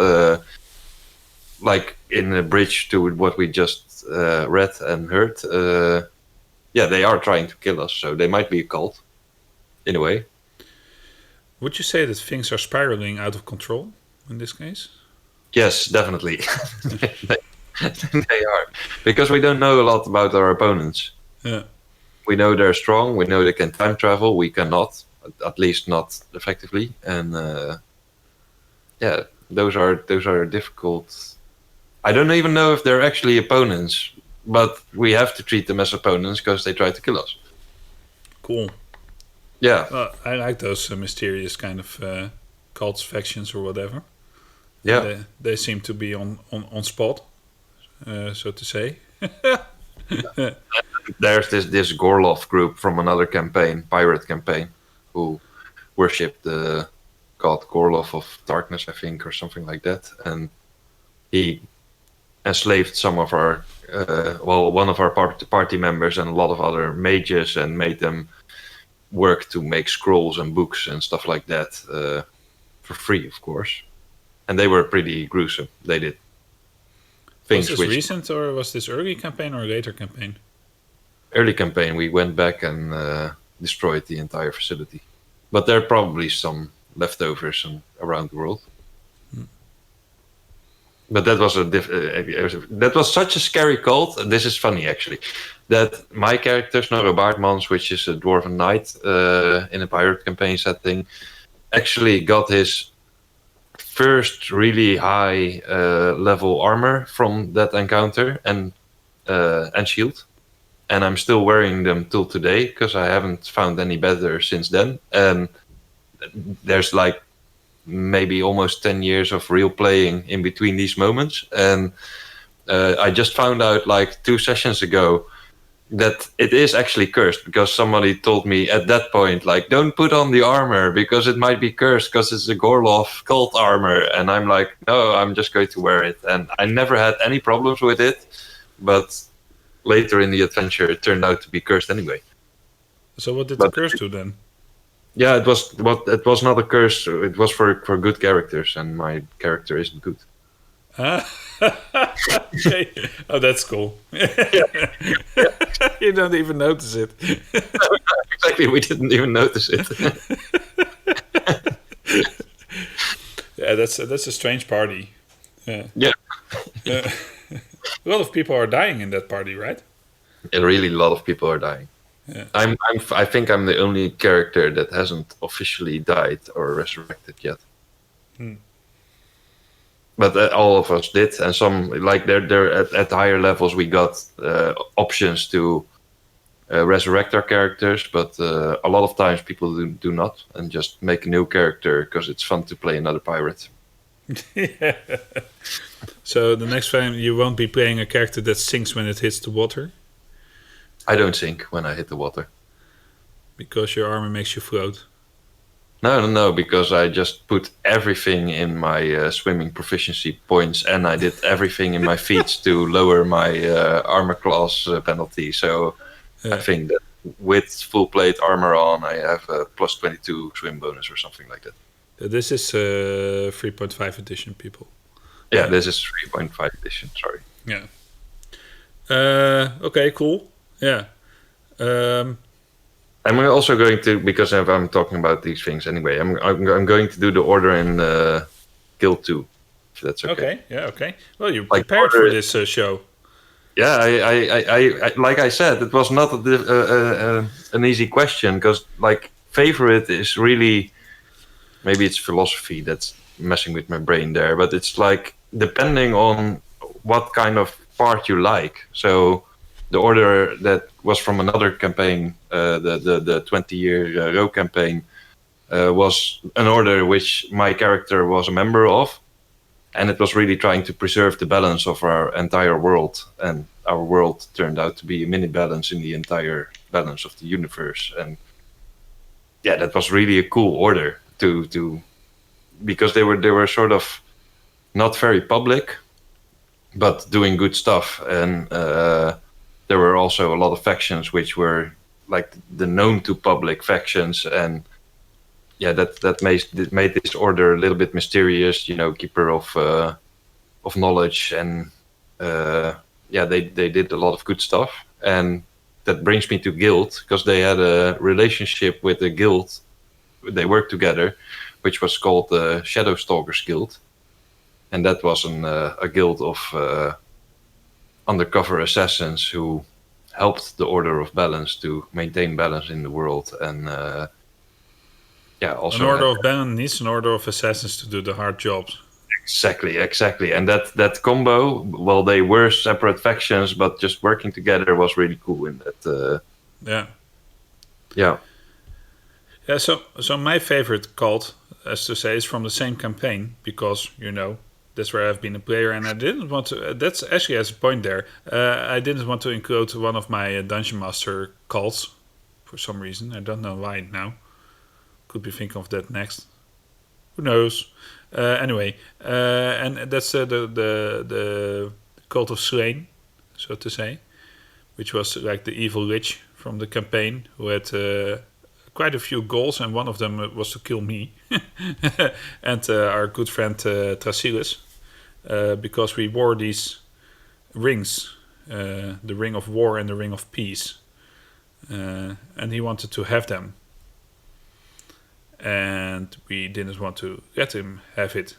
like in a bridge to what we just read and heard, they are trying to kill us. So they might be a cult, in a way. Would you say that things are spiraling out of control in this case? Yes, definitely. They are, because we don't know a lot about our opponents. Yeah. We know they're strong. We know they can time travel. We cannot, at least not effectively. And those are difficult. I don't even know if they're actually opponents, but we have to treat them as opponents because they try to kill us. Cool. Yeah. I like those mysterious kind of cults, factions, or whatever. Yeah. They seem to be on spot, so to say. There's this Gorloff group from another pirate campaign, who worship the god Gorloff of Darkness, I think, or something like that. And he enslaved some of our, one of our party members and a lot of other mages, and made them work to make scrolls and books and stuff like that for free, of course. And they were pretty gruesome. They did things. Was this recent, or was this early campaign or later campaign? Early campaign. We went back and destroyed the entire facility. But there are probably some leftovers around the world. But that was that was such a scary cult. This is funny, actually, that my character Snorre Baardmans, which is a dwarven knight in a pirate campaign setting, actually got his first really high level armor from that encounter and shield, and I'm still wearing them till today because I haven't found any better since then. And there's like maybe almost 10 years of real playing in between these moments, and I just found out like 2 sessions ago that it is actually cursed, because somebody told me at that point, like, don't put on the armor because it might be cursed because it's a Gorloff cult armor. And I'm like, no, I'm just going to wear it. And I never had any problems with it, but later in the adventure it turned out to be cursed anyway. So what did the curse do then? Yeah, it was not a curse. It was for good characters, and my character isn't good. Okay. Oh, that's cool. You don't even notice it. Exactly, we didn't even notice it. Yeah, that's a strange party. Yeah. A lot of people are dying in that party, right? Really, a lot of people are dying. Yeah. I think I'm the only character that hasn't officially died or resurrected yet. But all of us did, and some, like, they're at higher levels, we got options to resurrect our characters, but a lot of times people do not, and just make a new character because it's fun to play another pirate. Yeah. So the next time you won't be playing a character that sinks when it hits the water? I don't sink when I hit the water. Because your armor makes you float? No, because I just put everything in my swimming proficiency points, and I did everything in my feats to lower my armor class penalty. So I think with full plate armor on, I have a plus 22 swim bonus or something like that. This is 3.5 edition, people. Yeah, this is 3.5 edition. Sorry. Yeah. Okay, cool. Yeah. I'm also going to, because I'm talking about these things anyway, I'm going to do the order in Guild 2, if that's okay. Okay, yeah, okay. Well, you Like, prepared for order- this show. Yeah, I like I said, it was not an easy question, because like favorite is really, maybe it's philosophy that's messing with my brain there, but it's like depending on what kind of part you like. So the order that was from another campaign, the 20-year row campaign, was an order which my character was a member of, and it was really trying to preserve the balance of our entire world. And our world turned out to be a mini balance in the entire balance of the universe. And yeah, that was really a cool order to because they were sort of not very public, but doing good stuff. And there were also a lot of factions which were like the known to public factions, and yeah, that made this order a little bit mysterious. You know, keeper of knowledge, and yeah, they did a lot of good stuff. And that brings me to guild, because they had a relationship with the guild. They worked together, which was called the Shadow Stalkers Guild, and that was a guild of undercover assassins who helped the Order of Balance to maintain balance in the world. And yeah, also An order of balance needs an order of assassins to do the hard jobs. Exactly. And that combo, well, they were separate factions, but just working together was really cool in that. Yeah. Yeah. Yeah, so my favorite cult, as to say, is from the same campaign, because, you know, that's where I've been a player, and I didn't want to... That's actually has a point there. I didn't want to include one of my Dungeon Master cults, for some reason. I don't know why now. Could be thinking of that next. Who knows? Anyway, and that's the cult of Sane, so to say, which was like the evil lich from the campaign, who had quite a few goals, and one of them was to kill me and our good friend Precipice, because we wore these rings, the ring of war and the ring of peace, and he wanted to have them. And we didn't want to let him have it.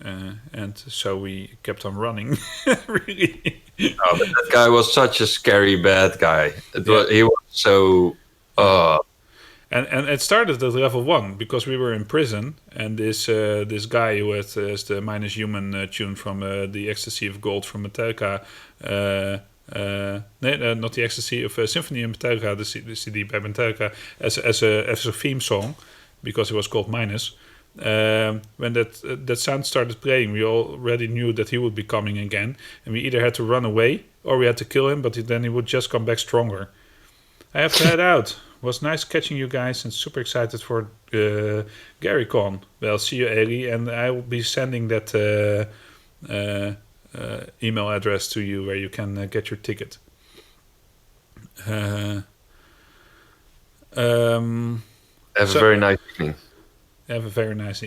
And so we kept on running. Really. Oh, but that guy was such a scary bad guy. He was so... And it started at level 1, because we were in prison, and this guy who has the minus human tune from the Ecstasy of Gold from Metallica, not the Ecstasy of Symphony of Metallica, the CD by Metallica, as a theme song, because it was called Minus. When that sound started playing, we already knew that he would be coming again, and we either had to run away or we had to kill him, but then he would just come back stronger. I have to head out. It was nice catching you guys, and super excited for GaryCon. Well, see you, Eli, and I will be sending that email address to you where you can get your ticket. Have a very nice evening. Have a very nice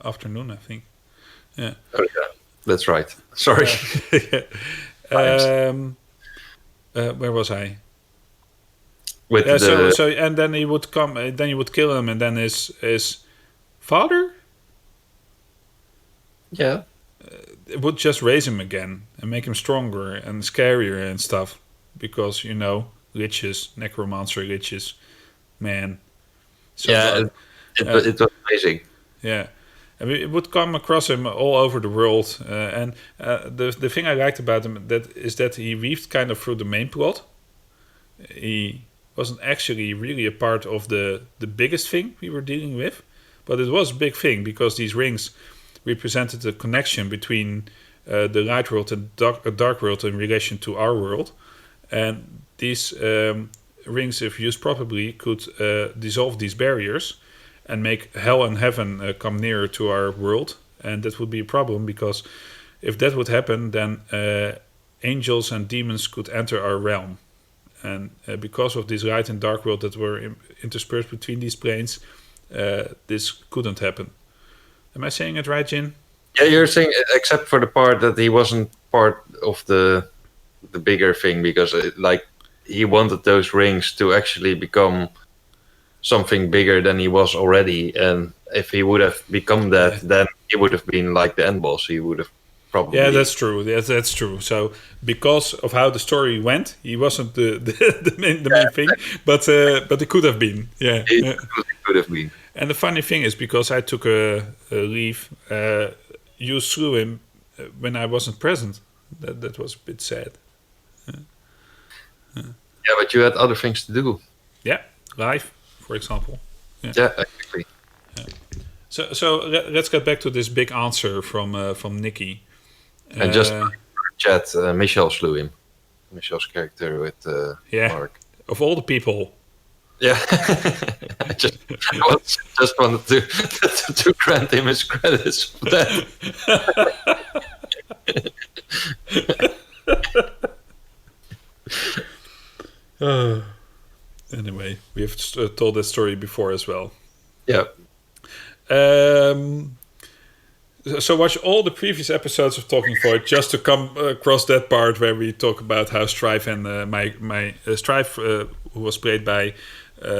afternoon, I think. Yeah. Oh, yeah. That's right. Sorry. Where was I? With so and then he would come. Then you would kill him, and then his father, yeah, it would just raise him again and make him stronger and scarier and stuff, because you know, liches, necromancer liches, man. So yeah, it was amazing. Yeah, I mean, it would come across him all over the world, and the thing I liked about him is that he weaved kind of through the main plot. He wasn't actually really a part of the biggest thing we were dealing with, but it was a big thing, because these rings represented the connection between the light world and dark world in relation to our world, and these rings, if used properly, could dissolve these barriers and make hell and heaven come nearer to our world. And that would be a problem, because if that would happen, then angels and demons could enter our realm. and because of this light and dark world that were interspersed between these planes, this couldn't happen. Am I saying it right, Jin? Yeah, you're saying except for the part that he wasn't part of the bigger thing, because he wanted those rings to actually become something bigger than he was already, and if he would have become that, then he would have been like the end boss. He would have probably. Yeah, that's true. That's true. So because of how the story went, he wasn't the main thing, but it could have been. Yeah, It could have been. And the funny thing is, because I took a leave, you slew him when I wasn't present. That was a bit sad. Yeah, but you had other things to do. Yeah, live, for example. Yeah, exactly. So let's get back to this big answer from Nikki. And just chat, Michelle slew him. Michelle's character with Mark. Of all the people. Yeah, I just wanted to grant him his credits for that. Anyway, we have told that story before as well. Yeah. So watch all the previous episodes of Talking Void just to come across that part where we talk about how Strife and my Strife, who was played by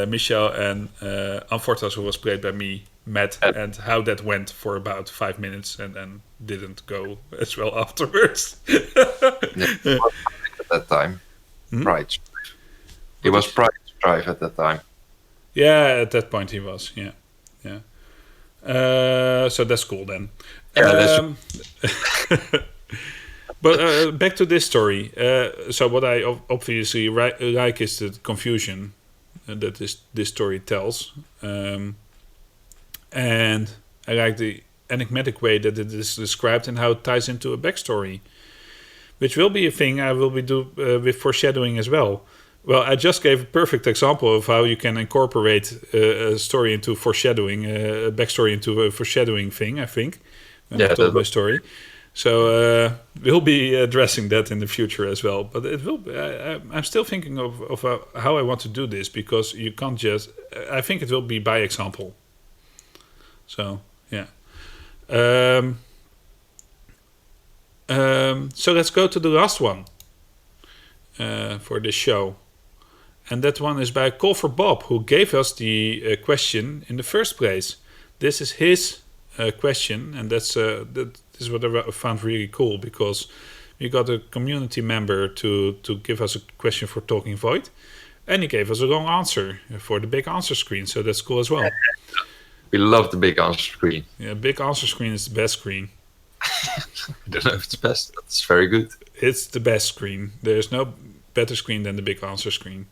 Michelle, and Anfortas, who was played by me, met, and how that went for about 5 minutes and then didn't go as well afterwards. At that time, Pride Strife. He was Pride Strife at that time. Yeah, at that point he was. Yeah. So that's cool then. Yeah, but back to this story. So what I obviously like is the confusion that this story tells, and I like the enigmatic way that it is described and how it ties into a backstory, which will be a thing I will be do with foreshadowing as well. Well, I just gave a perfect example of how you can incorporate a story into foreshadowing, a backstory into a foreshadowing thing, I think, when I told my story. So we'll be addressing that in the future as well. But it will. I'm still thinking of how I want to do this, because you can't just. I think it will be by example. So yeah. So let's go to the last one for this show. And that one is by Call for Bob, who gave us the question in the first place. This is his question, and that is what I found really cool, because we got a community member to give us a question for Talking Void, and he gave us a wrong answer for the big answer screen, so that's cool as well. We love the big answer screen. Yeah, big answer screen is the best screen. I don't know if it's best, but it's very good. It's the best screen. There's no better screen than the big answer screen.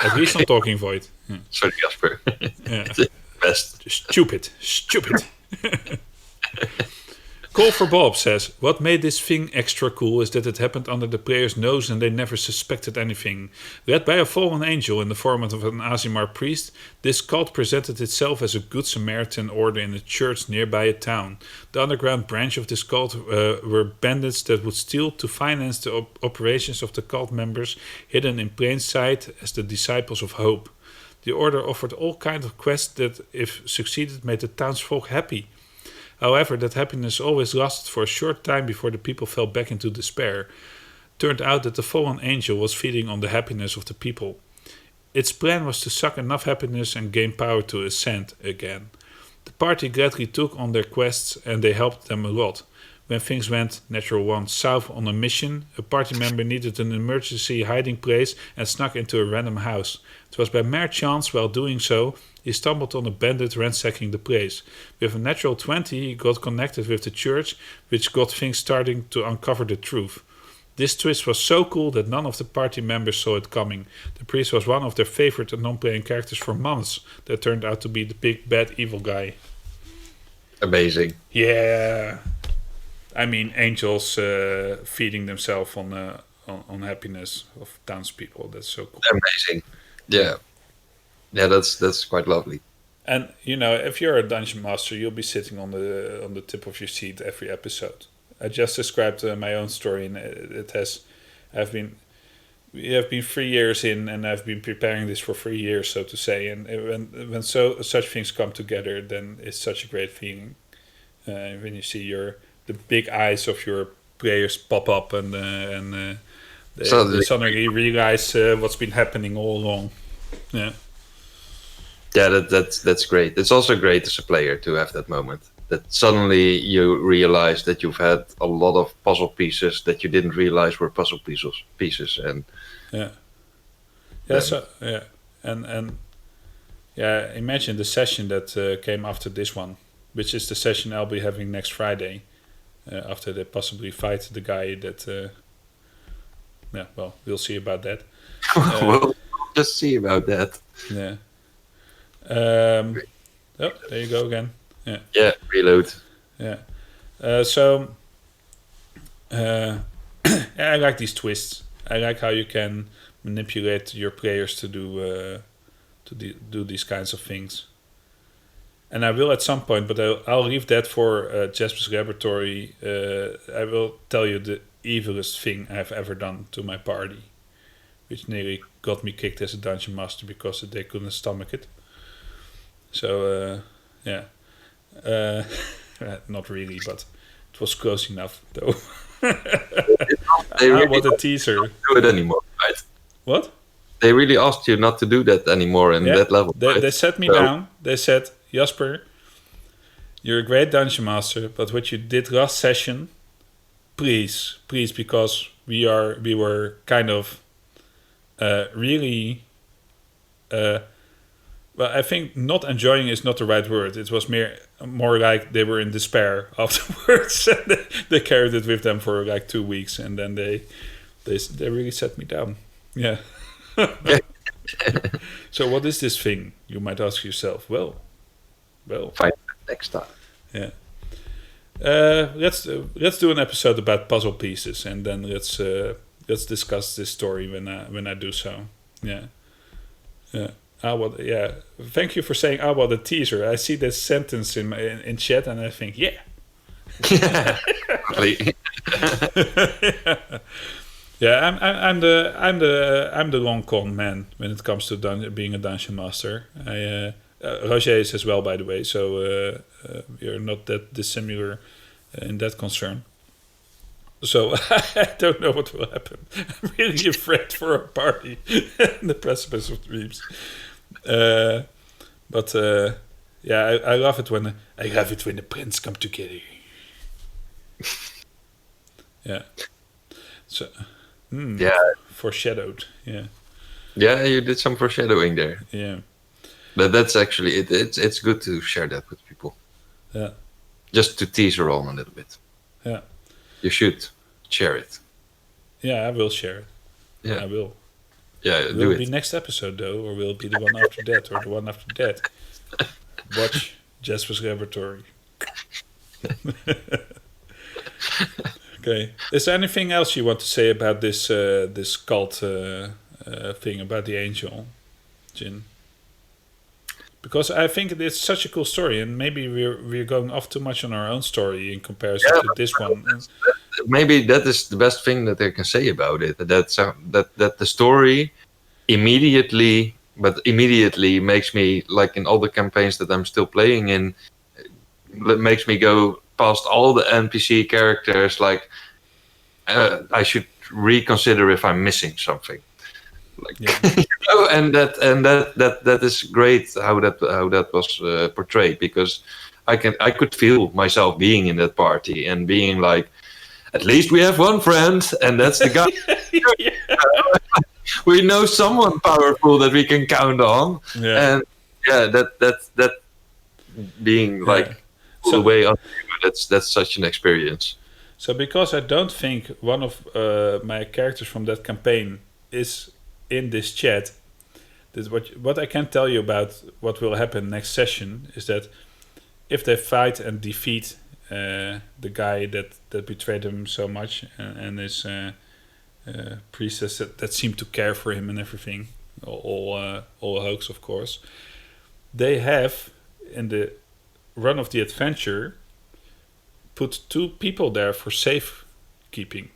At least on Talking Void. Yeah. Sorry, Jasper. Yeah. It's the best. Stupid. Call for Bob says, what made this thing extra cool is that it happened under the player's nose and they never suspected anything. Led by a fallen angel in the form of an Azimar priest, this cult presented itself as a good Samaritan order in a church nearby a town. The underground branch of this cult were bandits that would steal to finance the operations of the cult members, hidden in plain sight as the Disciples of Hope. The order offered all kinds of quests that, if succeeded, made the townsfolk happy. However, that happiness always lasted for a short time before the people fell back into despair. Turned out that the fallen angel was feeding on the happiness of the people. Its plan was to suck enough happiness and gain power to ascend again. The party gladly took on their quests, and they helped them a lot. When things went, natural one, south on a mission, a party member needed an emergency hiding place and snuck into a random house. It was by mere chance, while doing so, he stumbled on a bandit ransacking the place. With a natural 20, he got connected with the church, which got things starting to uncover the truth. This twist was so cool that none of the party members saw it coming. The priest was one of their favorite non-playing characters for months. That turned out to be the big bad evil guy. Amazing. Yeah. I mean, angels feeding themselves on happiness of townspeople. That's so cool. Amazing. Yeah. Yeah, that's quite lovely. And you know, if you're a dungeon master, you'll be sitting on the tip of your seat every episode. I just described my own story, and I've been we have been 3 years in, and I've been preparing this for 3 years, so to say. And when such things come together, then it's such a great feeling. When you see the big eyes of your players pop up, and they suddenly realize what's been happening all along. Yeah. Yeah, that's great. It's also great as a player to have that moment. That suddenly you realize that you've had a lot of puzzle pieces that you didn't realize were puzzle pieces, and and imagine the session that came after this one, which is the session I'll be having next Friday, after they possibly fight the guy that. Well, we'll see about that. We'll just see about that. Yeah. Oh, there you go again. Yeah. Yeah, reload. Yeah. I like these twists. I like how you can manipulate your players to do these kinds of things. And I will at some point, but I'll leave that for Jasper's Laboratory. I will tell you the evilest thing I've ever done to my party, which nearly got me kicked as a dungeon master because they couldn't stomach it. So, not really, but it was close enough, though. What a teaser! Don't do it anymore, right? What? They really asked you not to do that anymore in that level. They set me down. They said, Jasper, you're a great dungeon master, but what you did last session, please, because we were kind of really. Well, I think not enjoying is not the right word. It was more like they were in despair afterwards. They carried it with them for like 2 weeks, and then they really set me down. Yeah. So what is this thing? You might ask yourself. Well. Find it next time. Yeah. Let's do an episode about puzzle pieces, and then let's discuss this story when I do so. Yeah. Yeah. Thank you for saying what a teaser. I see this sentence in chat, and I think, yeah. Yeah, I'm the long con man when it comes to being a dungeon master. Roger is as well, by the way, so we are not that dissimilar in that concern. So I don't know what will happen. I'm really afraid for our party in the Precipice of Dreams. I love it when the prints come together. Yeah. So. Foreshadowed. Yeah. Yeah, you did some foreshadowing there. Yeah. But that's actually it's good to share that with people. Yeah. Just to tease her on a little bit. Yeah. You should share it. Yeah, I will share it. Yeah, I will. Yeah, will it be next episode though, or will it be the one after that, or the one after that? Watch Jasper's Laboratory. Okay. Is there anything else you want to say about this cult thing about the angel, Djinn? Because I think it's such a cool story, and maybe we're going off too much on our own story in comparison to this one. Maybe that is the best thing that I can say about it. That the story immediately makes me, like in all the campaigns that I'm still playing in, it makes me go past all the NPC characters. Like I should reconsider if I'm missing something. Like, and that is great how that was portrayed, because I could feel myself being in that party and being like, at least we have one friend, and that's the guy. We know someone powerful that we can count on, and that being like all the way up, that's such an experience. So because I don't think one of my characters from that campaign is in this chat, that what I can tell you about what will happen next session is that if they fight and defeat the guy that betrayed him so much, and his priestess that seemed to care for him and everything, all hoax of course, they have in the run of the adventure put 2 people there for safekeeping.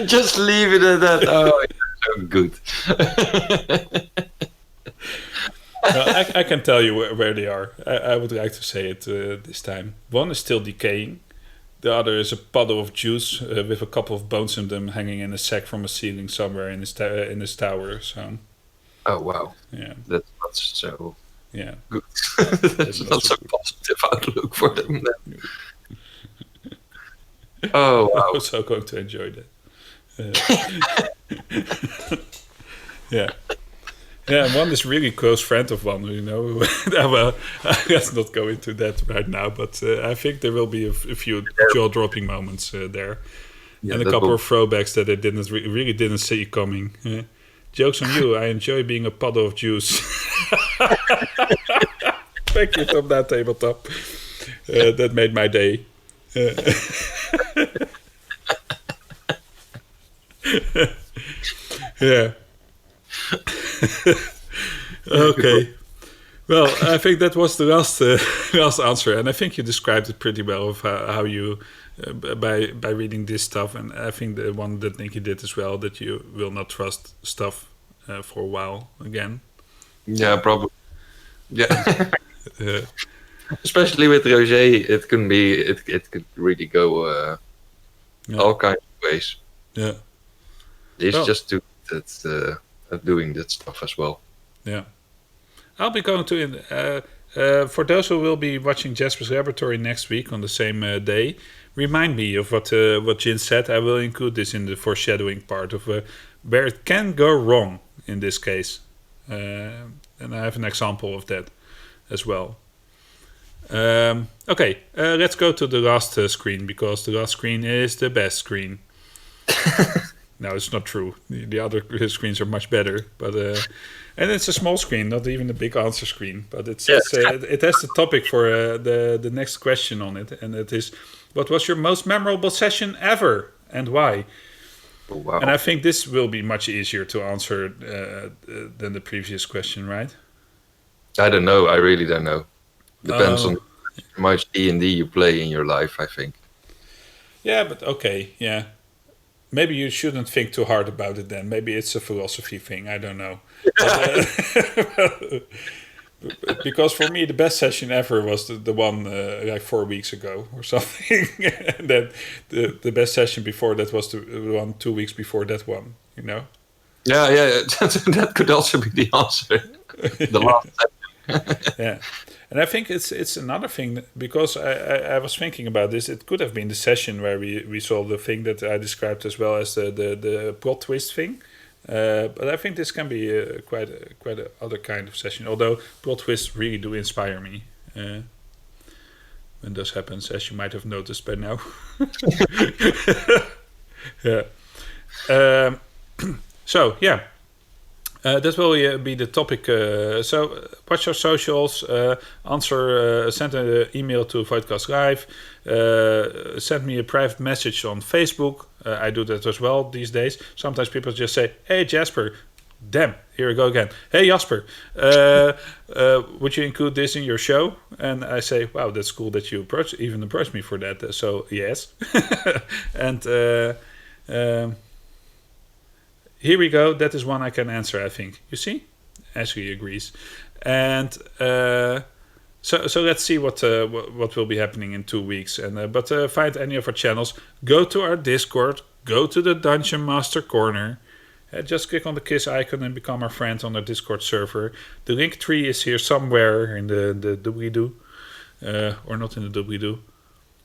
Just leave it at that. Oh, you're so good. I can tell you where they are. I would like to say it this time. One is still decaying. The other is a puddle of juice with a couple of bones in them hanging in a sack from a ceiling somewhere in his tower. So, Oh wow, yeah, that's not so yeah. good. That's not so positive outlook for them. Then. Oh I wow. was so going to enjoy that. Yeah. Yeah, and one is really close friend of one, you know. Well, let's not go into that right now, but I think there will be a few jaw-dropping moments there, Yeah, and a that couple will- of throwbacks that I really didn't see coming. Jokes on you! I enjoy being a puddle of juice. Thank you from that tabletop. That made my day. Yeah. Okay. Well, I think that was the last answer, and I think you described it pretty well of how you by reading this stuff, and I think the one that Nikki did as well, that you will not trust stuff for a while again. Yeah, probably. Yeah. Uh, Especially with Roger, it can be it could really go yeah. all kinds of ways. Yeah. He's Well- just too good at doing that stuff as well. Yeah. I'll be going to for those who will be watching Jasper's Laboratory next week on the same day. Remind me of what Djinn said. I will include this in the foreshadowing part of where it can go wrong in this case, and I have an example of that as well. Okay, let's go to the last screen, because the last screen is the best screen. No, it's not true. The other screens are much better, but and it's a small screen, not even a big answer screen. But it has the topic for the next question on it, and it is, what was your most memorable session ever, and why? Oh, wow. And I think this will be much easier to answer than the previous question, right? I don't know. I really don't know. Depends on how much D&D you play in your life, I think. Yeah, but okay, yeah. Maybe you shouldn't think too hard about it then. Maybe it's a philosophy thing. I don't know. But, because for me, the best session ever was the one like 4 weeks ago or something. And then the best session before that was the one 2 weeks before that one, you know? Yeah, that could also be the answer. The last session. Yeah. And I think it's another thing, because I was thinking about this. It could have been the session where we saw the thing that I described as well as the plot twist thing. But I think this can be quite a other kind of session. Although plot twists really do inspire me when this happens, as you might have noticed by now. Yeah. So yeah. That will be the topic. So watch our socials. Send an email to Voidcast Live. Send me a private message on Facebook. I do that as well these days. Sometimes people just say, "Hey Jasper, damn, here we go again. Hey Jasper, would you include this in your show?" And I say, "Wow, that's cool that you approached me for that." So yes, and. Here we go. That is one I can answer, I think. You see? Ashley agrees. And so let's see what will be happening in 2 weeks. And but find any of our channels. Go to our Discord. Go to the Dungeon Master Corner. Just click on the kiss icon and become our friend on our Discord server. The link tree is here somewhere in the doobly-doo. Or not in the doobly-doo.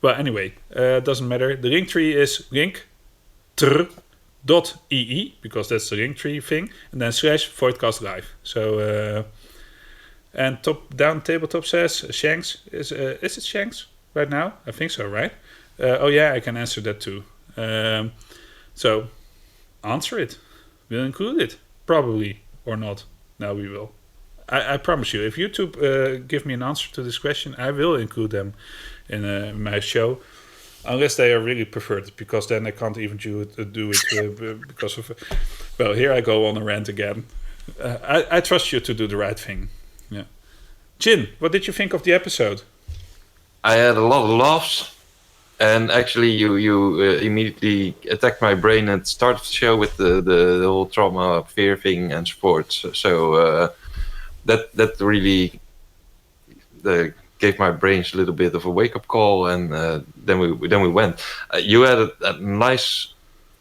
Well, anyway, doesn't matter. The link tree is link.ee, because that's the link tree thing, and then /Voidcast Live. So and top down tabletop says Shanks is it Shanks right now? I think so, right? Oh yeah, I can answer that too. So answer it. We'll include it, probably, or not. No, we will. I promise you. If YouTube give me an answer to this question, I will include them in my show. Unless they are really preferred, because then I can't even do it because of... Well, here I go on a rant again. I trust you to do the right thing. Yeah. Djinn, what did you think of the episode? I had a lot of laughs, and actually, you immediately attacked my brain at the start of the show with the whole trauma, fear thing, and sports. So that really gave my brains a little bit of a wake up call, and then we went. You had a nice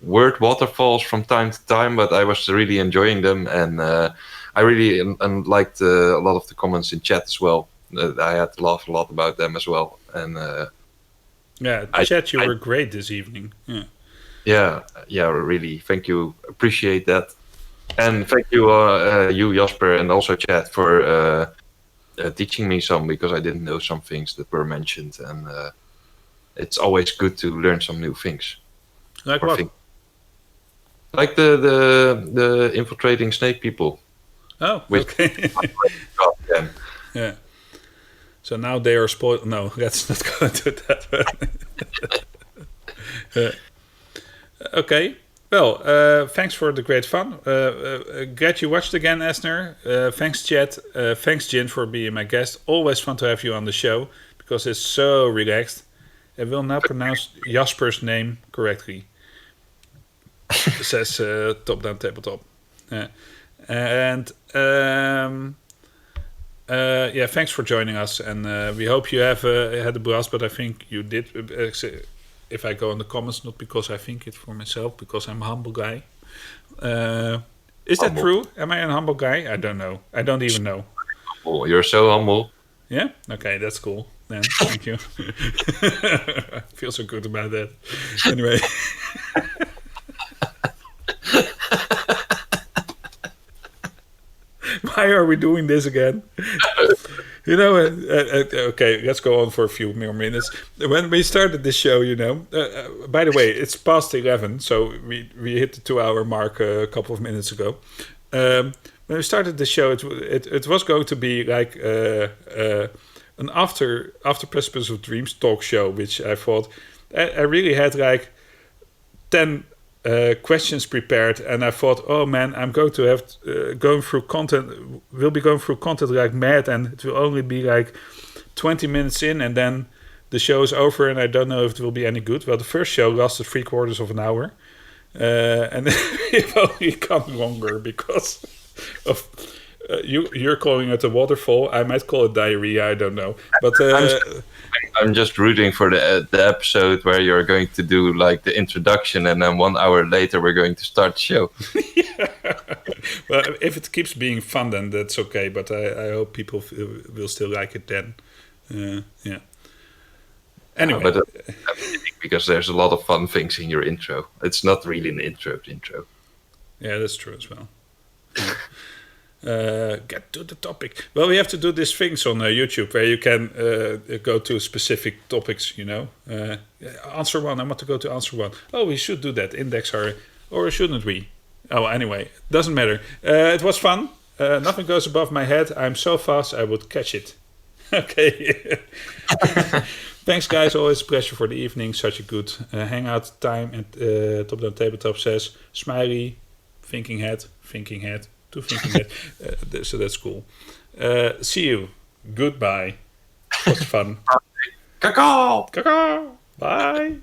word waterfalls from time to time, but I was really enjoying them, and I really liked a lot of the comments in chat as well. I had to laugh a lot about them as well, and chat, you were great this evening. Yeah, really. Thank you, appreciate that, and thank you, you Jasper, and also chat for teaching me some, because I didn't know some things that were mentioned, and it's always good to learn some new things. Like what? Like the infiltrating snake people. Oh, okay. Yeah. So now they are spoiled. No, let's not go into that. Okay. Well, thanks for the great fun. Glad you watched again, Esner. Thanks, Chat. Thanks, Djinn, for being my guest. Always fun to have you on the show, because it's so relaxed. I will now pronounce Jasper's name correctly. Says Top Down Tabletop. And thanks for joining us, and we hope you have had a blast, but I think you did. If I go in the comments, not because I think it for myself, because I'm a humble guy. Is that true? Am I a humble guy? I don't know. I don't even know. Oh, you're so humble. Yeah? Okay, that's cool. Then, thank you. I feel so good about that. Anyway. Why are we doing this again? Okay, let's go on for a few more minutes. When we started this show, by the way, it's past 11, so we hit the 2-hour mark a couple of minutes ago. When we started the show, it was going to be like an after Precipice of Dreams talk show, which I thought I really had like 10 questions prepared, and I thought, oh man, I'm going to have going through content. We'll be going through content like mad, and it will only be like 20 minutes in, and then the show is over, and I don't know if it will be any good. Well, the first show lasted 3/4 of an hour, and it will become longer because of you're calling it a waterfall. I might call it diarrhea. I don't know, but. I'm just rooting for the episode where you're going to do like the introduction, and then 1 hour later we're going to start the show. Yeah. Well, if it keeps being fun, then that's okay. But I hope people will still like it then. Yeah. Anyway, because there's a lot of fun things in your intro. It's not really an intro. Yeah, that's true as well. Get to the topic. Well, we have to do these things on YouTube where you can go to specific topics, answer one. I want to go to answer one. Oh, we should do that. Index or shouldn't we? Oh, anyway, doesn't matter. It was fun. Nothing goes above my head. I'm so fast I would catch it. Okay. Thanks, guys. Always a pleasure for the evening. Such a good hangout time. And Top Down Tabletop says, smiley, thinking head. To thinking head. So that's cool. See you. Goodbye. It was fun. Cacao. Bye.